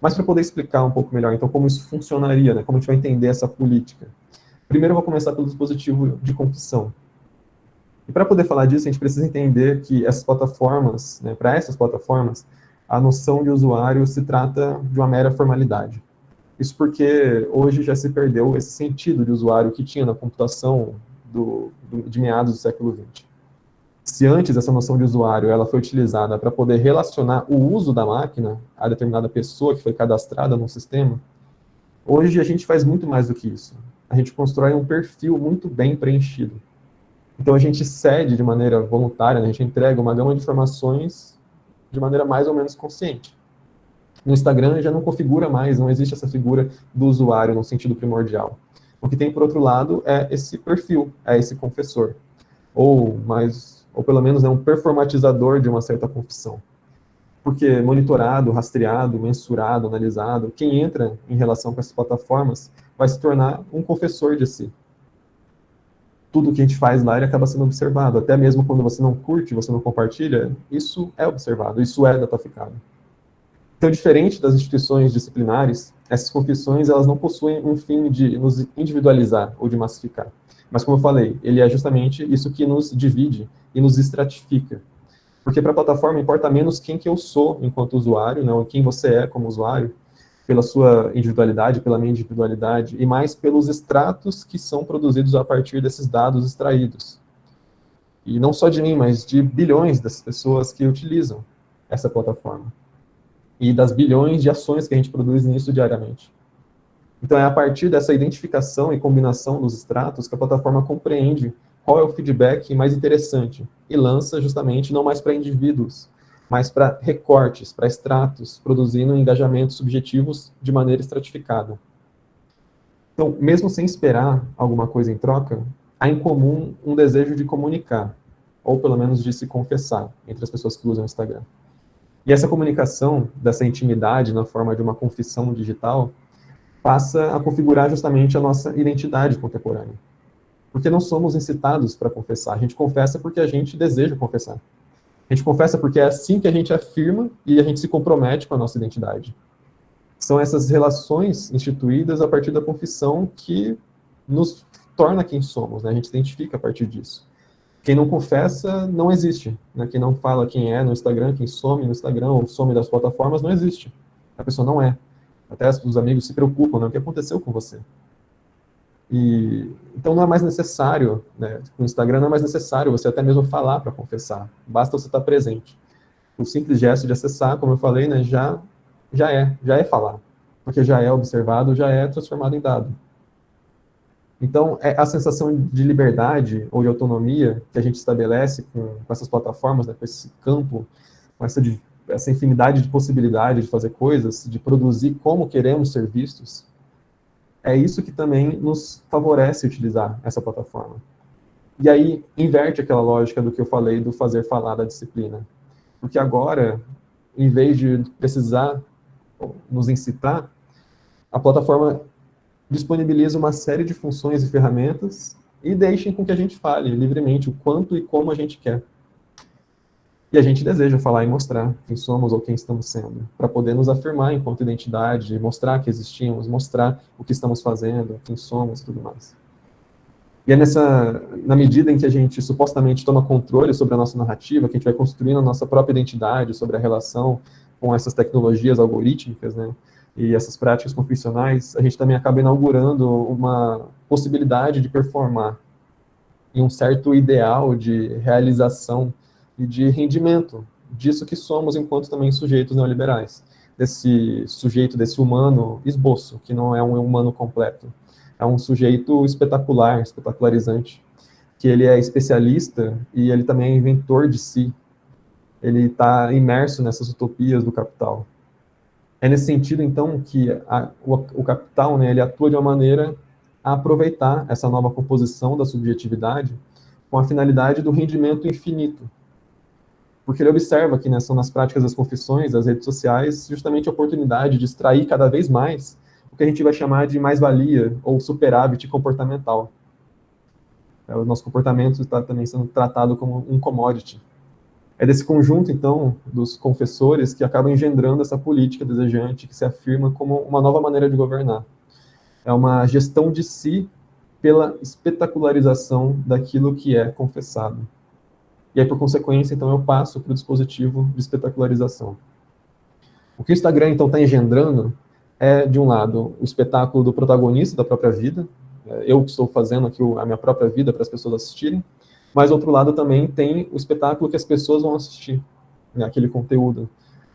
Mas para poder explicar um pouco melhor, então, como isso funcionaria, né, como a gente vai entender essa política. Primeiro eu vou começar pelo dispositivo de confissão. E para poder falar disso, a gente precisa entender que essas plataformas, né, para essas plataformas, a noção de usuário se trata de uma mera formalidade. Isso porque hoje já se perdeu esse sentido de usuário que tinha na computação de meados do século XX. Se antes essa noção de usuário ela foi utilizada para poder relacionar o uso da máquina a determinada pessoa que foi cadastrada num sistema, hoje a gente faz muito mais do que isso. A gente constrói um perfil muito bem preenchido. Então a gente cede de maneira voluntária, né? A gente entrega uma gama de informações de maneira mais ou menos consciente. No Instagram já não configura mais, não existe essa figura do usuário no sentido primordial. O que tem, por outro lado, é esse perfil, é esse confessor. Ou pelo menos é um performatizador de uma certa confissão. Porque monitorado, rastreado, mensurado, analisado, quem entra em relação com essas plataformas vai se tornar um confessor de si. Tudo que a gente faz lá ele acaba sendo observado. Até mesmo quando você não curte, você não compartilha, isso é observado, isso é dataficado. Então, diferente das instituições disciplinares, essas confissões elas não possuem um fim de nos individualizar ou de massificar. Mas, como eu falei, ele é justamente isso que nos divide e nos estratifica. Porque para a plataforma importa menos quem que eu sou enquanto usuário, não, ou quem você é como usuário, pela sua individualidade, pela minha individualidade, e mais pelos extratos que são produzidos a partir desses dados extraídos. E não só de mim, mas de bilhões das pessoas que utilizam essa plataforma. E das bilhões de ações que a gente produz nisso diariamente. Então, é a partir dessa identificação e combinação dos extratos que a plataforma compreende qual é o feedback mais interessante e lança justamente não mais para indivíduos, mas para recortes, para extratos, produzindo engajamentos subjetivos de maneira estratificada. Então, mesmo sem esperar alguma coisa em troca, há em comum um desejo de comunicar, ou pelo menos de se confessar, entre as pessoas que usam o Instagram. E essa comunicação, dessa intimidade na forma de uma confissão digital, passa a configurar justamente a nossa identidade contemporânea. Porque não somos incitados para confessar, a gente confessa porque a gente deseja confessar. A gente confessa porque é assim que a gente afirma e a gente se compromete com a nossa identidade. São essas relações instituídas a partir da confissão que nos torna quem somos, né? A gente se identifica a partir disso. Quem não confessa não existe, né? Quem não fala quem é no Instagram, quem some no Instagram ou some das plataformas, não existe. A pessoa não é. Até os amigos se preocupam, né? O que aconteceu com você? Então não é mais necessário, né? No Instagram não é mais necessário você até mesmo falar para confessar. Basta você estar presente. O simples gesto de acessar, como eu falei, né? Já é falar. Porque já é observado, já é transformado em dado. Então, é a sensação de liberdade ou de autonomia que a gente estabelece com essas plataformas, né, com esse campo, com essa infinidade de possibilidades de fazer coisas, de produzir como queremos ser vistos, é isso que também nos favorece utilizar essa plataforma. E aí, inverte aquela lógica do que eu falei do fazer falar da disciplina. Porque agora, em vez de precisar nos incitar, a plataforma disponibiliza uma série de funções e ferramentas e deixem com que a gente fale livremente o quanto e como a gente quer. E a gente deseja falar e mostrar quem somos ou quem estamos sendo, para poder nos afirmar enquanto identidade, mostrar que existimos, mostrar o que estamos fazendo, quem somos e tudo mais. E é na medida em que a gente supostamente toma controle sobre a nossa narrativa, que a gente vai construindo a nossa própria identidade sobre a relação com essas tecnologias algorítmicas, né, e essas práticas confessionais, a gente também acaba inaugurando uma possibilidade de performar em um certo ideal de realização e de rendimento disso que somos enquanto também sujeitos neoliberais, desse sujeito, desse humano esboço, que não é um humano completo. É um sujeito espetacular, espetacularizante, que ele é especialista e ele também é inventor de si. Ele está imerso nessas utopias do capital. É nesse sentido, então, que o capital, né, ele atua de uma maneira a aproveitar essa nova composição da subjetividade com a finalidade do rendimento infinito. Porque ele observa que, né, são nas práticas das confissões, das redes sociais, justamente a oportunidade de extrair cada vez mais o que a gente vai chamar de mais-valia ou superávit comportamental. O nosso comportamento está também sendo tratado como um commodity. É desse conjunto, então, dos confessores que acaba engendrando essa política desejante que se afirma como uma nova maneira de governar. É uma gestão de si pela espetacularização daquilo que é confessado. E aí, por consequência, então, eu passo para o dispositivo de espetacularização. O que o Instagram, então, está engendrando é, de um lado, o espetáculo do protagonista da própria vida, eu que estou fazendo aqui a minha própria vida para as pessoas assistirem, mas, do outro lado, também tem o espetáculo que as pessoas vão assistir, né, aquele conteúdo.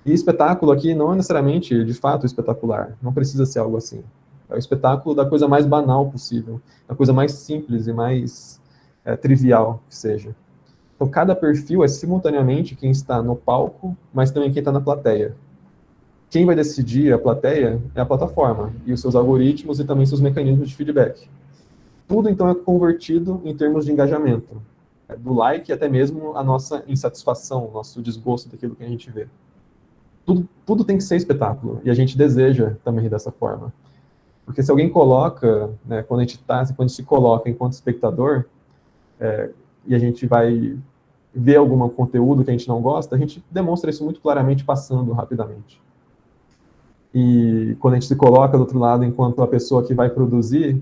E espetáculo aqui não é necessariamente, de fato, espetacular, não precisa ser algo assim. É o espetáculo da coisa mais banal possível, da coisa mais simples e mais trivial que seja. Então, cada perfil é simultaneamente quem está no palco, mas também quem está na plateia. Quem vai decidir a plateia é a plataforma, e os seus algoritmos e também seus mecanismos de feedback. Tudo, então, é convertido em termos de engajamento. Do like até mesmo a nossa insatisfação, o nosso desgosto daquilo que a gente vê. Tudo tem que ser espetáculo, e a gente deseja também dessa forma. Porque se alguém coloca, né, quando a gente se coloca enquanto espectador, e a gente vai ver algum conteúdo que a gente não gosta, a gente demonstra isso muito claramente passando rapidamente. E quando a gente se coloca do outro lado enquanto a pessoa que vai produzir,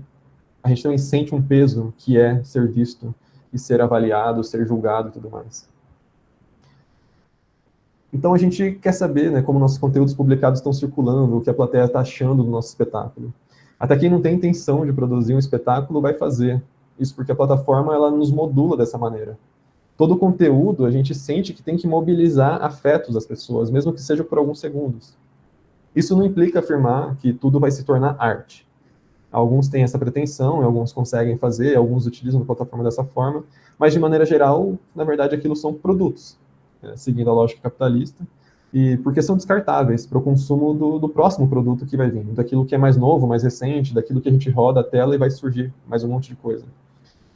a gente também sente um peso que é ser visto e ser avaliado, ser julgado e tudo mais. Então a gente quer saber, né, como nossos conteúdos publicados estão circulando, o que a plateia está achando do nosso espetáculo. Até quem não tem intenção de produzir um espetáculo vai fazer. Isso porque a plataforma ela nos modula dessa maneira. Todo o conteúdo a gente sente que tem que mobilizar afetos das pessoas, mesmo que seja por alguns segundos. Isso não implica afirmar que tudo vai se tornar arte. Alguns têm essa pretensão, alguns conseguem fazer, alguns utilizam a plataforma dessa forma, mas de maneira geral, na verdade, aquilo são produtos, né, seguindo a lógica capitalista, e porque são descartáveis para o consumo do próximo produto que vai vir, daquilo que é mais novo, mais recente, daquilo que a gente roda a tela e vai surgir mais um monte de coisa.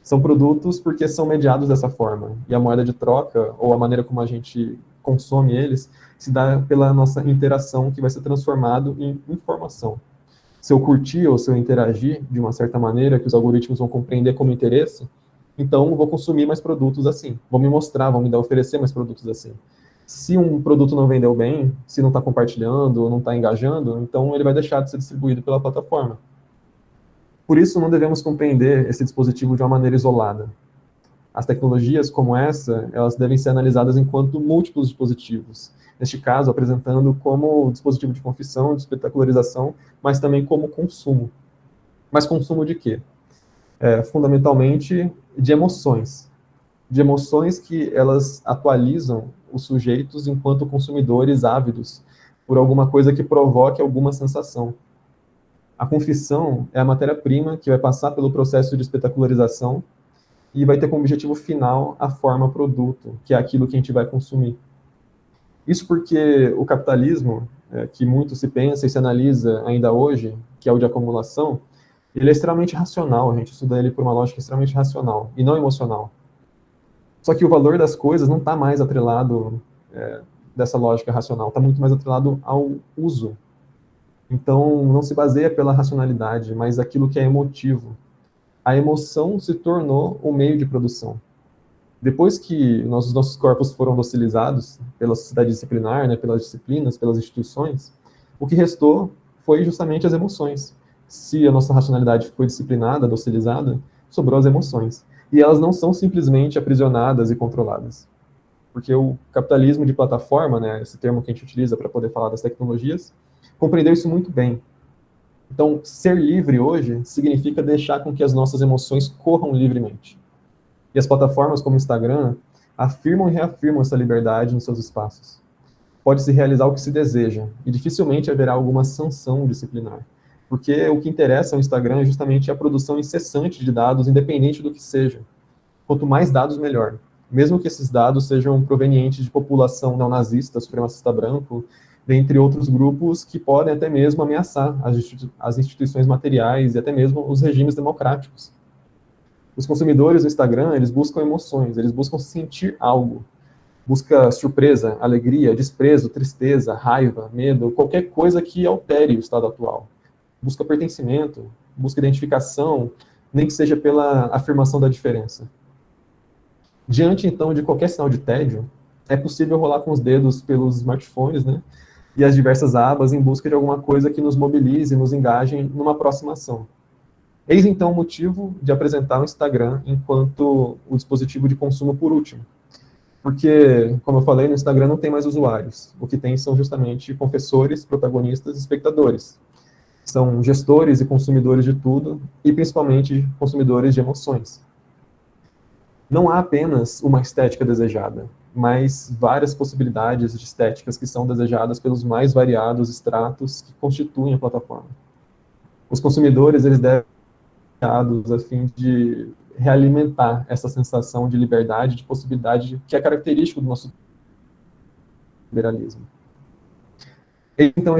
São produtos porque são mediados dessa forma, e a moeda de troca, ou a maneira como a gente consome eles, se dá pela nossa interação, que vai ser transformado em informação. Se eu curtir ou se eu interagir de uma certa maneira, que os algoritmos vão compreender como interesse, então eu vou consumir mais produtos assim, vão me mostrar, vão me oferecer mais produtos assim. Se um produto não vendeu bem, se não está compartilhando ou não está engajando, então ele vai deixar de ser distribuído pela plataforma. Por isso, não devemos compreender esse dispositivo de uma maneira isolada. As tecnologias como essa, elas devem ser analisadas enquanto múltiplos dispositivos. Neste caso, apresentando como dispositivo de confissão, de espetacularização, mas também como consumo. Mas consumo de quê? Fundamentalmente, de emoções. De emoções que elas atualizam os sujeitos enquanto consumidores ávidos por alguma coisa que provoque alguma sensação. A confissão é a matéria-prima que vai passar pelo processo de espetacularização e vai ter como objetivo final a forma produto, que é aquilo que a gente vai consumir. Isso porque o capitalismo, que muito se pensa e se analisa ainda hoje, que é o de acumulação, ele é extremamente racional, a gente estuda ele por uma lógica extremamente racional e não emocional. Só que o valor das coisas não está mais atrelado dessa lógica racional, está muito mais atrelado ao uso. Então, não se baseia pela racionalidade, mas aquilo que é emotivo. A emoção se tornou o meio de produção. Depois que os nossos corpos foram fossilizados pela sociedade disciplinar, né, pelas disciplinas, pelas instituições, o que restou foi justamente as emoções. Se a nossa racionalidade foi disciplinada, docilizada, sobrou as emoções. E elas não são simplesmente aprisionadas e controladas. Porque o capitalismo de plataforma, né, esse termo que a gente utiliza para poder falar das tecnologias, compreendeu isso muito bem. Então, ser livre hoje significa deixar com que as nossas emoções corram livremente. E as plataformas como o Instagram afirmam e reafirmam essa liberdade nos seus espaços. Pode-se realizar o que se deseja, e dificilmente haverá alguma sanção disciplinar. Porque o que interessa ao Instagram é justamente a produção incessante de dados, independente do que seja. Quanto mais dados, melhor. Mesmo que esses dados sejam provenientes de população neonazista, supremacista branco, dentre outros grupos que podem até mesmo ameaçar as instituições materiais e até mesmo os regimes democráticos. Os consumidores do Instagram, eles buscam emoções, eles buscam sentir algo. Busca surpresa, alegria, desprezo, tristeza, raiva, medo, qualquer coisa que altere o estado atual. Busca pertencimento, busca identificação, nem que seja pela afirmação da diferença. Diante, então, de qualquer sinal de tédio, é possível rolar com os dedos pelos smartphones, né? E as diversas abas em busca de alguma coisa que nos mobilize, nos engaje numa próxima ação. Eis então o motivo de apresentar o Instagram enquanto o dispositivo de consumo por último. Porque, como eu falei, no Instagram não tem mais usuários. O que tem são justamente confessores, protagonistas e espectadores. São gestores e consumidores de tudo, e principalmente consumidores de emoções. Não há apenas uma estética desejada, mas várias possibilidades de estéticas que são desejadas pelos mais variados estratos que constituem a plataforma. Os consumidores, eles devem ser criados a fim de realimentar essa sensação de liberdade, de possibilidade que é característico do nosso liberalismo. Então,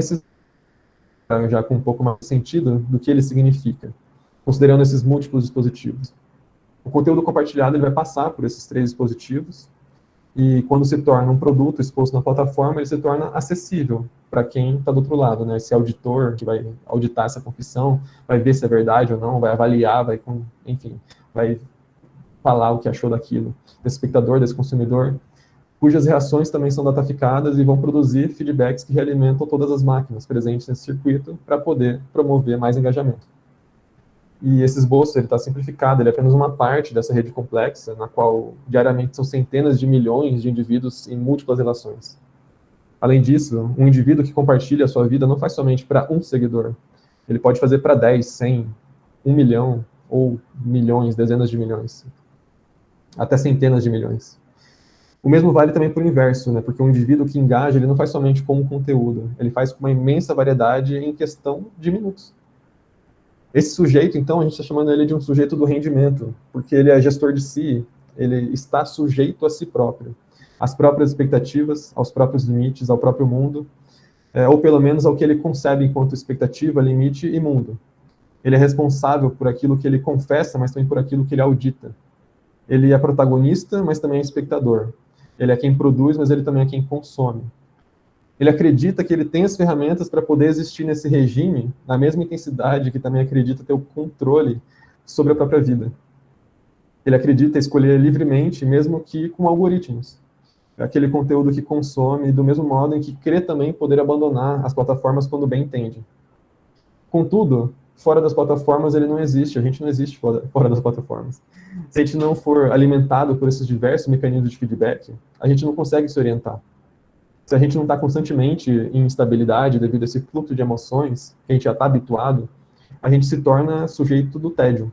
já com um pouco mais de sentido do que ele significa, considerando esses múltiplos dispositivos. O conteúdo compartilhado ele vai passar por esses 3 dispositivos, e quando se torna um produto exposto na plataforma, ele se torna acessível para quem está do outro lado, né? Esse auditor que vai auditar essa confissão, vai ver se é verdade ou não, vai avaliar, enfim, vai falar o que achou daquilo. Desse espectador, desse consumidor, cujas reações também são dataficadas e vão produzir feedbacks que realimentam todas as máquinas presentes nesse circuito para poder promover mais engajamento. E esse esboço está simplificado, ele é apenas uma parte dessa rede complexa, na qual diariamente são centenas de milhões de indivíduos em múltiplas relações. Além disso, um indivíduo que compartilha a sua vida não faz somente para um seguidor. Ele pode fazer para 10, 100, 1 milhão, ou milhões, dezenas de milhões. Até centenas de milhões. O mesmo vale também para o inverso, né? Porque um indivíduo que engaja, ele não faz somente com um conteúdo, ele faz com uma imensa variedade em questão de minutos. Esse sujeito, então, a gente está chamando ele de um sujeito do rendimento, porque ele é gestor de si, ele está sujeito a si próprio. às próprias expectativas, aos próprios limites, ao próprio mundo, ou pelo menos ao que ele concebe enquanto expectativa, limite e mundo. Ele é responsável por aquilo que ele confessa, mas também por aquilo que ele audita. Ele é protagonista, mas também é espectador. Ele é quem produz, mas ele também é quem consome. Ele acredita que ele tem as ferramentas para poder existir nesse regime, na mesma intensidade que também acredita ter o controle sobre a própria vida. Ele acredita escolher livremente, mesmo que com algoritmos. É aquele conteúdo que consome, do mesmo modo em que crê também poder abandonar as plataformas quando bem entende. Contudo, fora das plataformas ele não existe, a gente não existe fora das plataformas. Se a gente não for alimentado por esses diversos mecanismos de feedback, a gente não consegue se orientar. Se a gente não está constantemente em instabilidade devido a esse fluxo de emoções que a gente já está habituado, a gente se torna sujeito do tédio.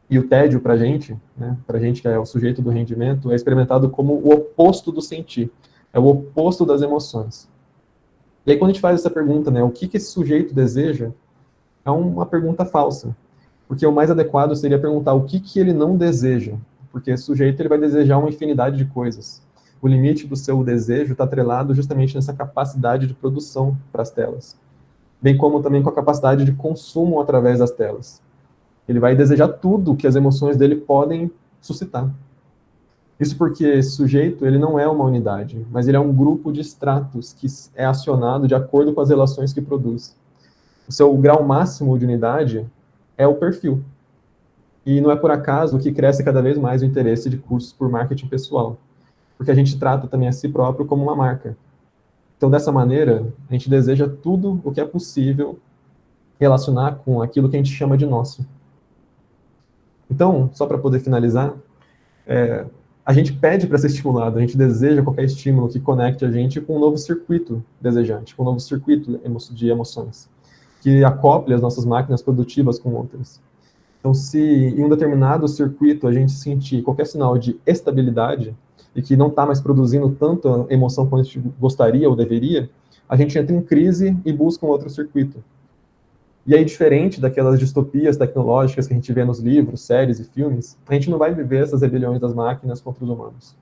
E o tédio para a gente, né, para a gente que é o sujeito do rendimento, é experimentado como o oposto do sentir, é o oposto das emoções. E aí quando a gente faz essa pergunta, né, o que esse sujeito deseja, é uma pergunta falsa, porque o mais adequado seria perguntar o que ele não deseja, porque esse sujeito ele vai desejar uma infinidade de coisas. O limite do seu desejo está atrelado justamente nessa capacidade de produção para as telas, bem como também com a capacidade de consumo através das telas. Ele vai desejar tudo que as emoções dele podem suscitar. Isso porque esse sujeito ele não é uma unidade, mas ele é um grupo de estratos que é acionado de acordo com as relações que produz. O seu grau máximo de unidade é o perfil. E não é por acaso que cresce cada vez mais o interesse de cursos por marketing pessoal, porque a gente trata também a si próprio como uma marca. Então, dessa maneira, a gente deseja tudo o que é possível relacionar com aquilo que a gente chama de nosso. Então, só para poder finalizar, a gente pede para ser estimulado, a gente deseja qualquer estímulo que conecte a gente com um novo circuito desejante, com um novo circuito de emoções, que acople as nossas máquinas produtivas com outras. Então, se em um determinado circuito a gente sentir qualquer sinal de estabilidade e que não está mais produzindo tanta emoção quanto a gente gostaria ou deveria, a gente entra em crise e busca um outro circuito. E aí, diferente daquelas distopias tecnológicas que a gente vê nos livros, séries e filmes, a gente não vai viver essas rebeliões das máquinas contra os humanos.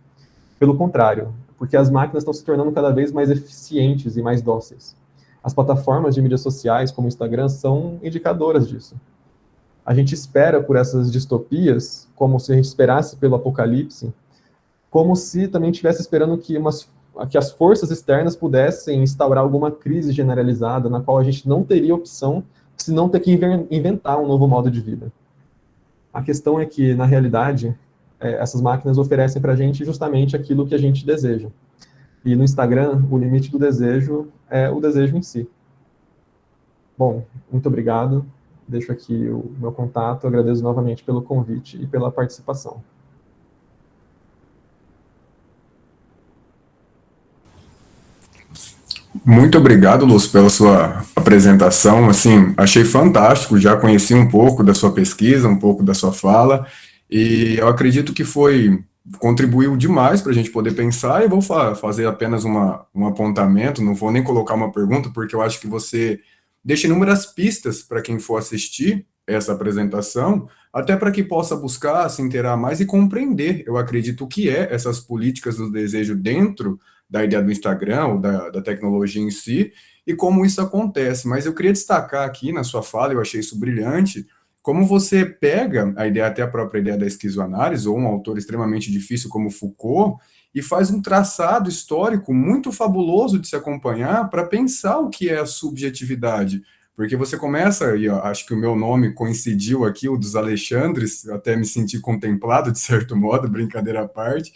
Pelo contrário, porque as máquinas estão se tornando cada vez mais eficientes e mais dóceis. As plataformas de mídias sociais, como o Instagram, são indicadoras disso. A gente espera por essas distopias, como se a gente esperasse pelo apocalipse, como se também estivesse esperando que as forças externas pudessem instaurar alguma crise generalizada, na qual a gente não teria opção se não ter que inventar um novo modo de vida. A questão é que, na realidade, essas máquinas oferecem para a gente justamente aquilo que a gente deseja. E no Instagram, o limite do desejo é o desejo em si. Bom, muito obrigado. Deixo aqui o meu contato. Agradeço novamente pelo convite e pela participação. Muito obrigado, Lúcio, pela sua apresentação. Assim, achei fantástico. Já conheci um pouco da sua pesquisa, um pouco da sua fala, e eu acredito que contribuiu demais para a gente poder pensar. E vou fazer apenas um apontamento. Não vou nem colocar uma pergunta, porque eu acho que você deixa inúmeras pistas para quem for assistir essa apresentação, até para que possa buscar se inteirar mais e compreender, eu acredito, o que é essas políticas do desejo dentro da ideia do Instagram, ou da tecnologia em si, e como isso acontece. Mas eu queria destacar aqui na sua fala, eu achei isso brilhante, como você pega a ideia, até a própria ideia da esquizoanálise, ou um autor extremamente difícil como Foucault, e faz um traçado histórico muito fabuloso de se acompanhar para pensar o que é a subjetividade. Porque você começa, e eu acho que o meu nome coincidiu aqui, o dos Alexandres, eu até me senti contemplado, de certo modo, brincadeira à parte,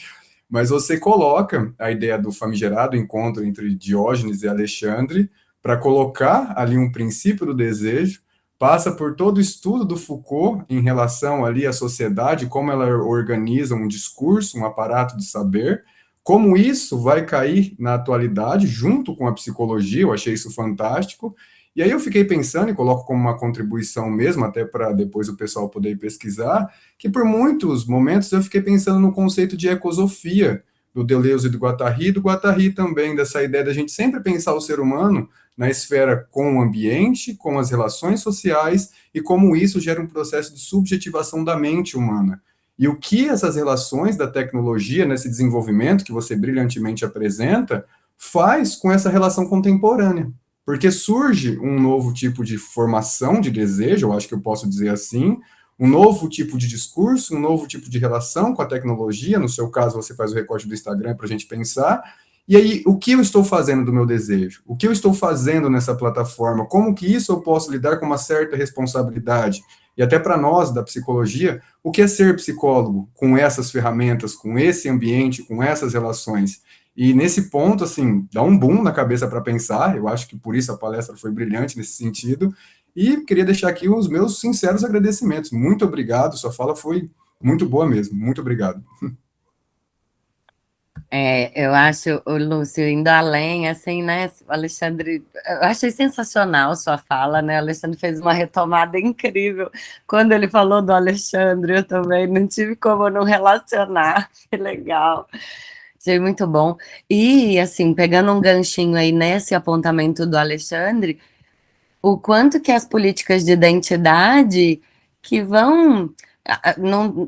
mas você coloca a ideia do famigerado encontro entre Diógenes e Alexandre para colocar ali um princípio do desejo, passa por todo o estudo do Foucault em relação ali à sociedade, como ela organiza um discurso, um aparato de saber, como isso vai cair na atualidade junto com a psicologia, eu achei isso fantástico. E aí eu fiquei pensando, e coloco como uma contribuição mesmo, até para depois o pessoal poder pesquisar, que por muitos momentos eu fiquei pensando no conceito de ecosofia, do Deleuze e do Guattari também, dessa ideia da gente sempre pensar o ser humano na esfera com o ambiente, com as relações sociais, e como isso gera um processo de subjetivação da mente humana. e o que essas relações da tecnologia, nesse desenvolvimento que você brilhantemente apresenta, faz com essa relação contemporânea. Porque surge um novo tipo de formação de desejo, eu acho que eu posso dizer assim, um novo tipo de discurso, um novo tipo de relação com a tecnologia. No seu caso, você faz o recorte do Instagram para a gente pensar. E aí, o que eu estou fazendo do meu desejo? O que eu estou fazendo nessa plataforma? Como que isso eu posso lidar com uma certa responsabilidade? E até para nós, da psicologia, o que é ser psicólogo com essas ferramentas, com esse ambiente, com essas relações? E nesse ponto, assim, dá um boom na cabeça para pensar. Eu acho que por isso a palestra foi brilhante nesse sentido. E queria deixar aqui os meus sinceros agradecimentos. Muito obrigado, sua fala foi muito boa mesmo. Muito obrigado. Eu acho, o Lúcio, indo além, assim, né, o Alexandre, eu achei sensacional sua fala, né, o Alexandre fez uma retomada incrível, quando ele falou do Alexandre, eu também não tive como não relacionar, que legal, achei muito bom, e, assim, pegando um ganchinho aí nesse apontamento do Alexandre, o quanto que as políticas de identidade que vão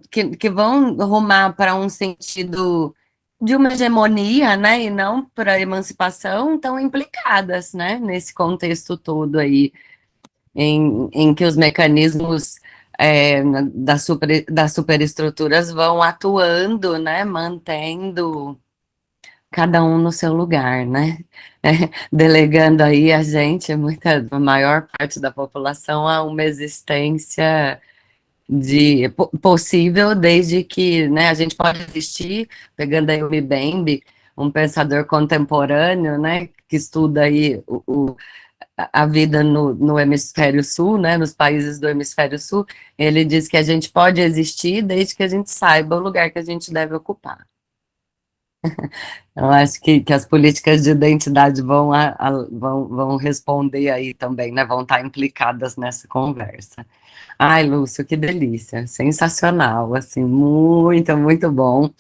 que vão rumar para um sentido de uma hegemonia, né, e não para emancipação, estão implicadas, né, nesse contexto todo aí, em que os mecanismos das superestruturas vão atuando, né, mantendo cada um no seu lugar, né? Delegando aí a gente, a maior parte da população, a uma existência possível, desde que, né, a gente pode existir, pegando aí o Mbembe, um pensador contemporâneo, né, que estuda aí a vida no hemisfério sul, né, nos países do hemisfério sul, ele diz que a gente pode existir desde que a gente saiba o lugar que a gente deve ocupar. Eu acho que as políticas de identidade vão responder aí também, né? Vão estar implicadas nessa conversa. Ai, Lúcio, que delícia, sensacional, assim, muito, muito bom.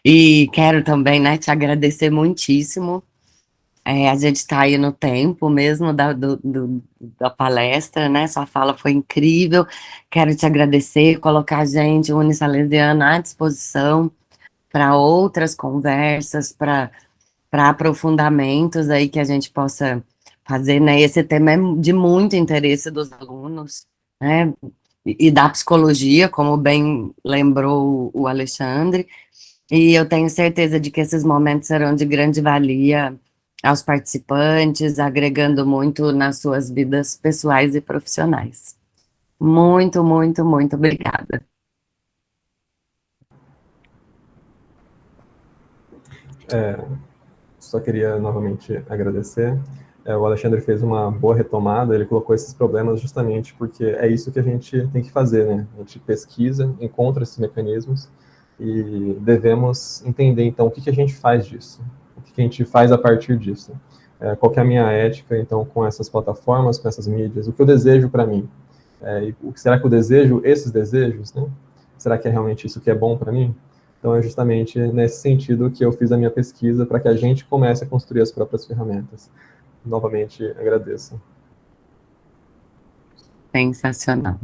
E quero também, né, te agradecer muitíssimo. A gente está aí no tempo mesmo da palestra, né? Sua fala foi incrível. Quero te agradecer, colocar a gente, o Unisalesiana, à disposição para outras conversas, para aprofundamentos aí que a gente possa fazer, né? Esse tema é de muito interesse dos alunos, né? E da psicologia, como bem lembrou o Alexandre, e eu tenho certeza de que esses momentos serão de grande valia aos participantes, agregando muito nas suas vidas pessoais e profissionais. Muito, muito, muito obrigada. Só queria novamente agradecer. O Alexandre fez uma boa retomada, ele colocou esses problemas justamente porque é isso que a gente tem que fazer, né? A gente pesquisa, encontra esses mecanismos e devemos entender, então, o que a gente faz disso, o que a gente faz a partir disso. Qual que é a minha ética, então, com essas plataformas, com essas mídias, o que eu desejo para mim. Será que eu desejo esses desejos, né? Será que é realmente isso que é bom para mim? Então, é justamente nesse sentido que eu fiz a minha pesquisa, para que a gente comece a construir as próprias ferramentas. Novamente, agradeço. Sensacional.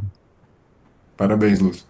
Parabéns, Lúcio.